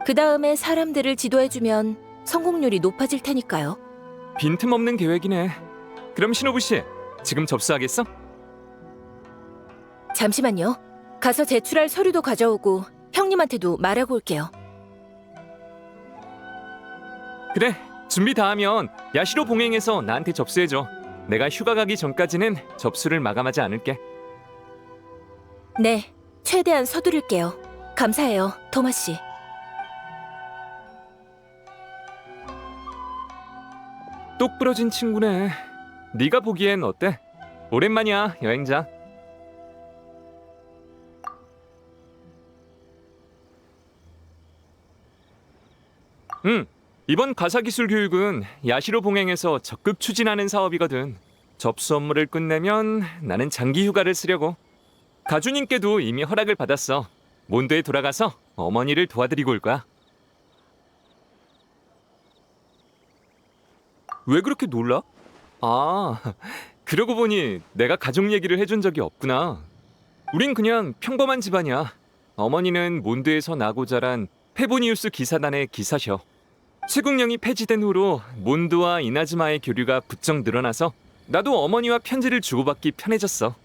그 다음에 사람들을 지도해주면 성공률이 높아질 테니까요. 빈틈없는 계획이네. 그럼 시노부 씨, 지금 접수하겠어? 잠시만요. 가서 제출할 서류도 가져오고 형님한테도 말하고 올게요. 그래, 준비 다 하면 야시로 봉행해서 나한테 접수해줘. 내가 휴가 가기 전까지는 접수를 마감하지 않을게. 네, 최대한 서두를게요. 감사해요, 토마 씨. 똑 부러진 친구네. 네가 보기엔 어때? 오랜만이야, 여행자. 이번 가사기술 교육은 야시로 봉행에서 적극 추진하는 사업이거든. 접수 업무를 끝내면 나는 장기 휴가를 쓰려고. 가주님께도 이미 허락을 받았어. 몬드에 돌아가서 어머니를 도와드리고 올 거야. 왜 그렇게 놀라? 아, 그러고 보니 내가 가족 얘기를 해준 적이 없구나. 우린 그냥 평범한 집안이야. 어머니는 몬드에서 나고 자란 페보니우스 기사단의 기사셔. 최국령이 폐지된 후로 몬드와 이나즈마의 교류가 부쩍 늘어나서 나도 어머니와 편지를 주고받기 편해졌어.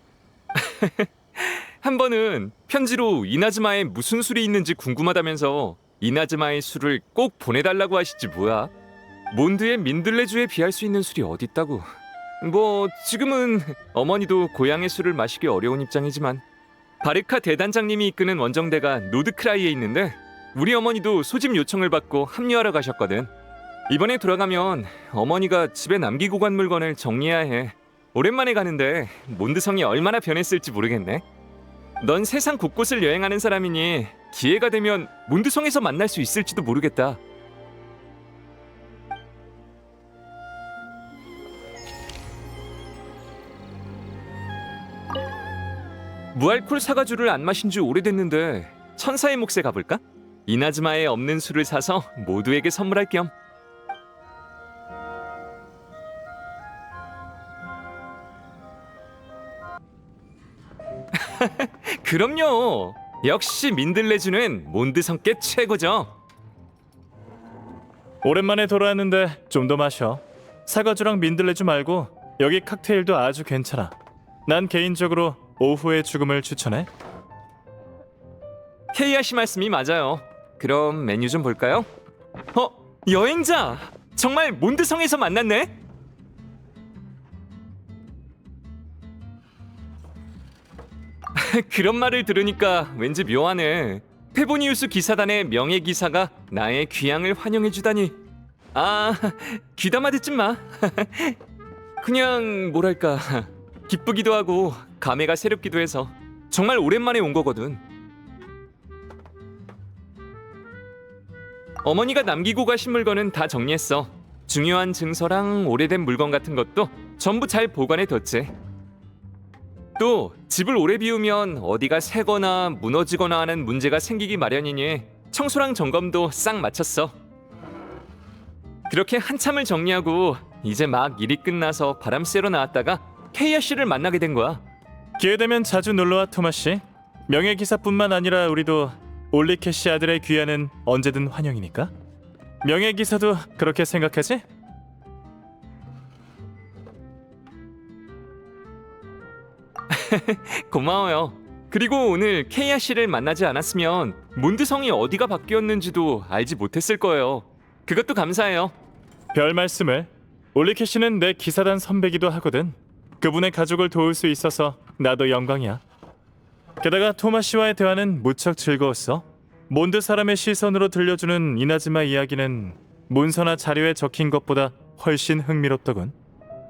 한 번은 편지로 이나즈마에 무슨 술이 있는지 궁금하다면서 이나즈마의 술을 꼭 보내달라고 하시지 뭐야. 몬드의 민들레주에 비할 수 있는 술이 어딨다고. 뭐 지금은 어머니도 고향의 술을 마시기 어려운 입장이지만 바르카 대단장님이 이끄는 원정대가 노드크라이에 있는데 우리 어머니도 소집 요청을 받고 합류하러 가셨거든. 이번에 돌아가면 어머니가 집에 남기고 간 물건을 정리해야 해. 오랜만에 가는데 몬드성이 얼마나 변했을지 모르겠네. 넌 세상 곳곳을 여행하는 사람이니 기회가 되면 몬드성에서 만날 수 있을지도 모르겠다. 무알콜 사과주를 안 마신 지 오래됐는데 천사의 몫에 가볼까? 이나즈마에 없는 술을 사서 모두에게 선물할 겸. 그럼요. 역시 민들레주는 몬드성께 최고죠. 오랜만에 돌아왔는데 좀 더 마셔. 사과주랑 민들레주 말고 여기 칵테일도 아주 괜찮아. 난 개인적으로 오후의 죽음을 추천해. 케이아 씨 말씀이 맞아요. 그럼 메뉴 좀 볼까요? 여행자! 정말 몬드성에서 만났네? 그런 말을 들으니까 왠지 묘하네. 페보니우스 기사단의 명예기사가 나의 귀향을 환영해주다니. 아, 귀담아 듣지 마. 그냥 뭐랄까, 기쁘기도 하고 감회가 새롭기도 해서 정말 오랜만에 온 거거든. 어머니가 남기고 가신 물건은 다 정리했어. 중요한 증서랑 오래된 물건 같은 것도 전부 잘 보관해뒀지. 또 집을 오래 비우면 어디가 새거나 무너지거나 하는 문제가 생기기 마련이니 청소랑 점검도 싹 마쳤어. 그렇게 한참을 정리하고 이제 막 일이 끝나서 바람 쐬러 나왔다가 케이아 씨를 만나게 된 거야. 기회되면 자주 놀러와, 토마 씨. 명예기사뿐만 아니라 우리도 올리케 씨 아들의 귀환은 언제든 환영이니까. 명예기사도 그렇게 생각하지? 고마워요. 그리고 오늘 케이아 씨를 만나지 않았으면 몬드성이 어디가 바뀌었는지도 알지 못했을 거예요. 그것도 감사해요. 별 말씀을. 올리케 씨는 내 기사단 선배기도 하거든. 그분의 가족을 도울 수 있어서 나도 영광이야. 게다가 토마 씨와의 대화는 무척 즐거웠어. 몬드 사람의 시선으로 들려주는 이나즈마 이야기는 문서나 자료에 적힌 것보다 훨씬 흥미롭더군.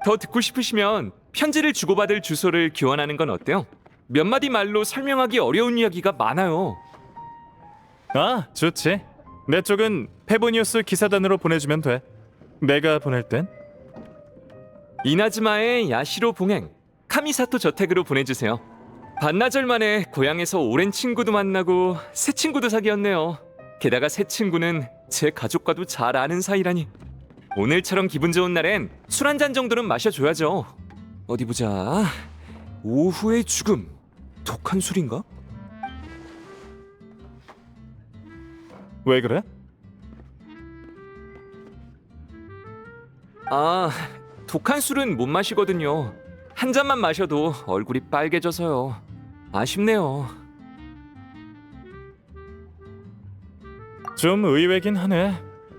더 듣고 싶으시면 편지를 주고받을 주소를 교환하는 건 어때요? 몇 마디 말로 설명하기 어려운 이야기가 많아요. 아, 좋지. 내 쪽은 페보니우스 기사단으로 보내주면 돼. 내가 보낼 땐? 이나즈마의 야시로 봉행, 카미사토 저택으로 보내주세요. 반나절 만에 고향에서 오랜 친구도 만나고 새 친구도 사귀었네요. 게다가 새 친구는 제 가족과도 잘 아는 사이라니. 오늘처럼 기분 좋은 날엔 술 한 잔 정도는 마셔줘야죠. 어디 보자. 오후의 죽음. 독한 술인가? 왜 그래? 아, 독한 술은 못 마시거든요. 한 잔만 마셔도 얼굴이 빨개져서요. 아쉽네요. 좀 의외긴 하네.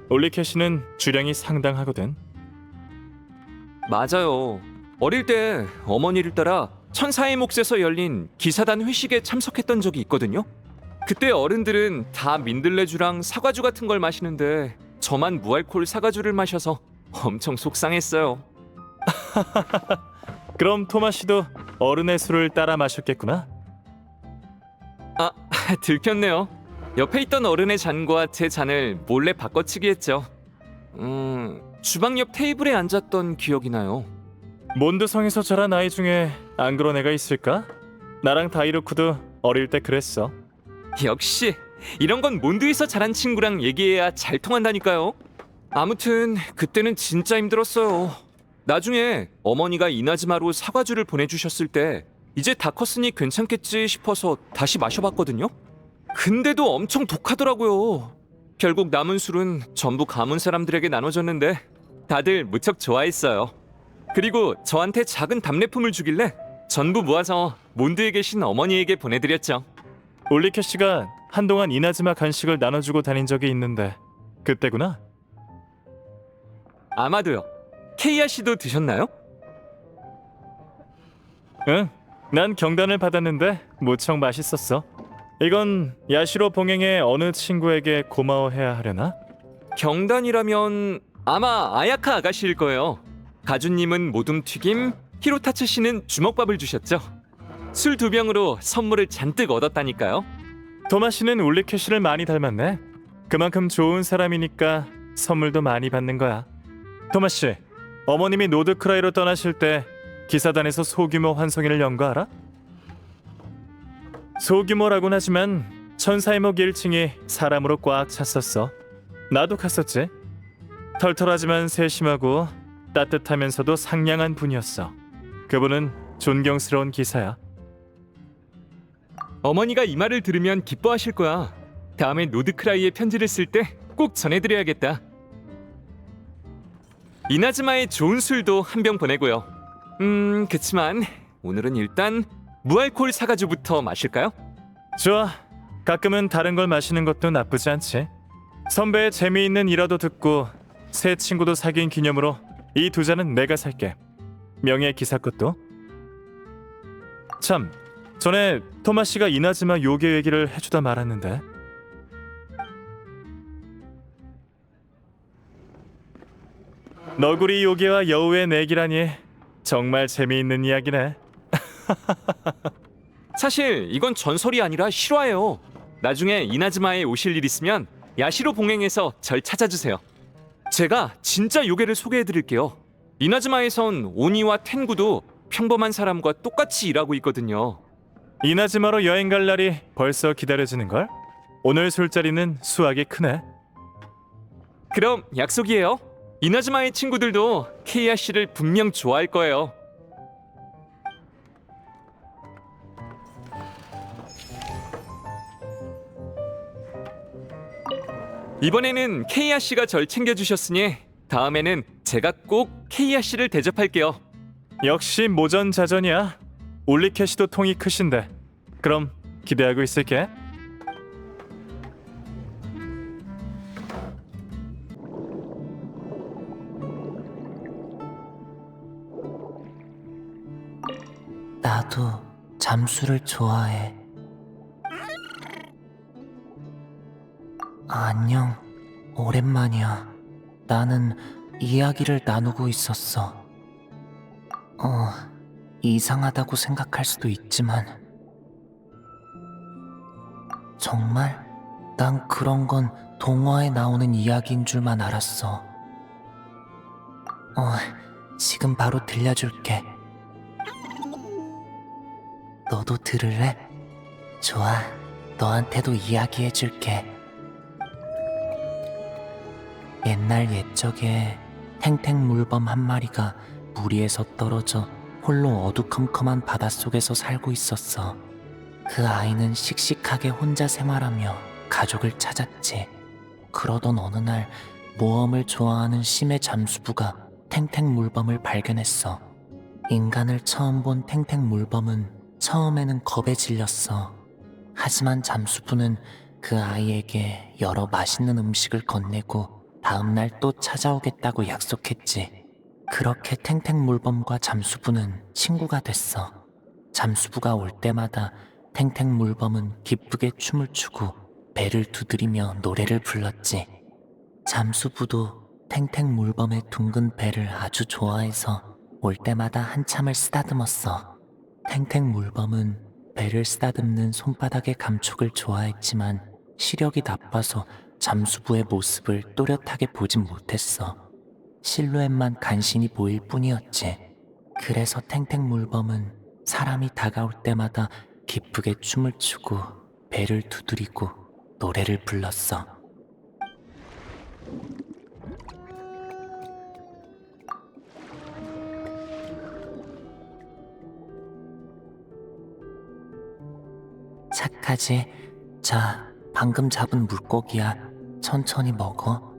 올리케시는 주량이 상당하거든. 맞아요. 어릴 때 어머니를 따라 천사의 몫에서 열린 기사단 회식에 참석했던 적이 있거든요. 그때 어른들은 다 민들레주랑 사과주 같은 걸 마시는데 저만 무알콜 사과주를 마셔서 엄청 속상했어요. 그럼 토마 씨도 어른의 술을 따라 마셨겠구나. 아, 들켰네요. 옆에 있던 어른의 잔과 제 잔을 몰래 바꿔치기 했죠. 주방 옆 테이블에 앉았던 기억이 나요. 몬드성에서 자란 아이 중에 안 그런 애가 있을까? 나랑 다이루크도 어릴 때 그랬어. 역시 이런 건 몬드에서 자란 친구랑 얘기해야 잘 통한다니까요. 아무튼 그때는 진짜 힘들었어요. 나중에 어머니가 이나즈마로 사과주를 보내주셨을 때 이제 다 컸으니 괜찮겠지 싶어서 다시 마셔봤거든요. 근데도 엄청 독하더라고요. 결국 남은 술은 전부 가문 사람들에게 나눠줬는데 다들 무척 좋아했어요. 그리고 저한테 작은 답례품을 주길래 전부 모아서 몬드에 계신 어머니에게 보내드렸죠. 올리케 씨가 한동안 이나즈마 간식을 나눠주고 다닌 적이 있는데 그때구나. 아마도요. 케이아 씨도 드셨나요? 응, 난 경단을 받았는데 무척 맛있었어. 이건 야시로 봉행의 어느 친구에게 고마워해야 하려나? 경단이라면 아마 아야카 아가씨일 거예요. 가주님은 모둠튀김, 히로타츠 씨는 주먹밥을 주셨죠. 술 2병으로 선물을 잔뜩 얻었다니까요. 토마 씨는 올리케 씨를 많이 닮았네. 그만큼 좋은 사람이니까 선물도 많이 받는 거야. 토마 씨, 어머님이 노드크라이로 떠나실 때 기사단에서 소규모 환송회를 연 거 알아? 소규모라곤 하지만 천사의 목 1층이 사람으로 꽉 찼었어. 나도 갔었지. 털털하지만 세심하고 따뜻하면서도 상냥한 분이었어. 그분은 존경스러운 기사야. 어머니가 이 말을 들으면 기뻐하실 거야. 다음에 노드크라이에 편지를 쓸 때 꼭 전해드려야겠다. 이나즈마의 좋은 술도 한 병 보내고요. 그치만 오늘은 일단 무알콜 사과주부터 마실까요? 좋아. 가끔은 다른 걸 마시는 것도 나쁘지 않지. 선배의 재미있는 일화도 듣고 새 친구도 사귄 기념으로 이 2잔은 내가 살게. 명예 기사 것도. 참, 전에 토마 씨가 이나즈마 요괴 얘기를 해주다 말았는데. 너구리 요괴와 여우의 내기라니 정말 재미있는 이야기네. 사실 이건 전설이 아니라 실화예요. 나중에 이나즈마에 오실 일 있으면 야시로 봉행에서 절 찾아주세요. 제가 진짜 요괴를 소개해드릴게요. 이나즈마에선 오니와 텐구도 평범한 사람과 똑같이 일하고 있거든요. 이나즈마로 여행 갈 날이 벌써 기다려지는걸? 오늘 술자리는 수확이 크네. 그럼 약속이에요. 이나즈마의 친구들도 케이아 씨를 분명 좋아할 거예요. 이번에는 케이아 씨가 절 챙겨주셨으니 다음에는 제가 꼭 케이아 씨를 대접할게요. 역시 모전자전이야. 올리케 씨도 통이 크신데. 그럼 기대하고 있을게. 나도 잠수를 좋아해. 안녕, 오랜만이야. 나는 이야기를 나누고 있었어. 이상하다고 생각할 수도 있지만 정말 난 그런 건 동화에 나오는 이야기인 줄만 알았어. 지금 바로 들려줄게. 너도 들을래? 좋아, 너한테도 이야기해줄게. 옛날 옛적에 탱탱물범 한 마리가 무리에서 떨어져 홀로 어두컴컴한 바닷속에서 살고 있었어. 그 아이는 씩씩하게 혼자 생활하며 가족을 찾았지. 그러던 어느 날 모험을 좋아하는 심해 잠수부가 탱탱물범을 발견했어. 인간을 처음 본 탱탱물범은 처음에는 겁에 질렸어. 하지만 잠수부는 그 아이에게 여러 맛있는 음식을 건네고 다음날 또 찾아오겠다고 약속했지. 그렇게 탱탱물범과 잠수부는 친구가 됐어. 잠수부가 올 때마다 탱탱물범은 기쁘게 춤을 추고 배를 두드리며 노래를 불렀지. 잠수부도 탱탱물범의 둥근 배를 아주 좋아해서 올 때마다 한참을 쓰다듬었어. 탱탱물범은 배를 쓰다듬는 손바닥의 감촉을 좋아했지만 시력이 나빠서 잠수부의 모습을 또렷하게 보진 못했어. 실루엣만 간신히 보일 뿐이었지. 그래서 탱탱물범은 사람이 다가올 때마다 기쁘게 춤을 추고 배를 두드리고 노래를 불렀어. 착하지? 자, 방금 잡은 물고기야. 천천히 먹어.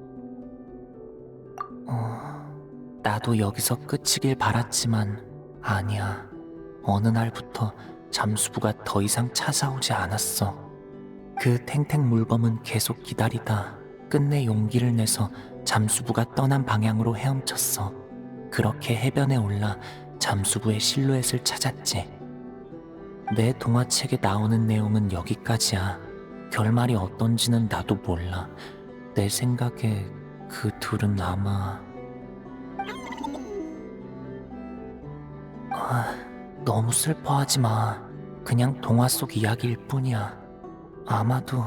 나도 여기서 끝이길 바랐지만 아니야. 어느 날부터 잠수부가 더 이상 찾아오지 않았어. 그 탱탱물범은 계속 기다리다 끝내 용기를 내서 잠수부가 떠난 방향으로 헤엄쳤어. 그렇게 해변에 올라 잠수부의 실루엣을 찾았지. 내 동화책에 나오는 내용은 여기까지야. 결말이 어떤지는 나도 몰라. 내 생각에 그 둘은 아마... 너무 슬퍼하지 마. 그냥 동화 속 이야기일 뿐이야. 아마도...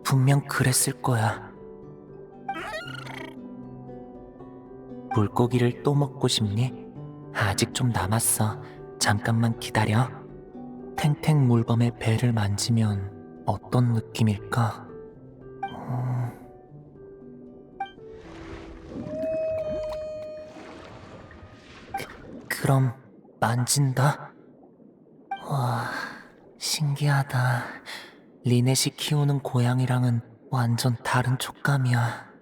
분명 그랬을 거야. 물고기를 또 먹고 싶니? 아직 좀 남았어. 잠깐만 기다려. 탱탱물범의 배를 만지면 어떤 느낌일까? 그럼 만진다? 와, 신기하다. 리넷이 키우는 고양이랑은 완전 다른 촉감이야.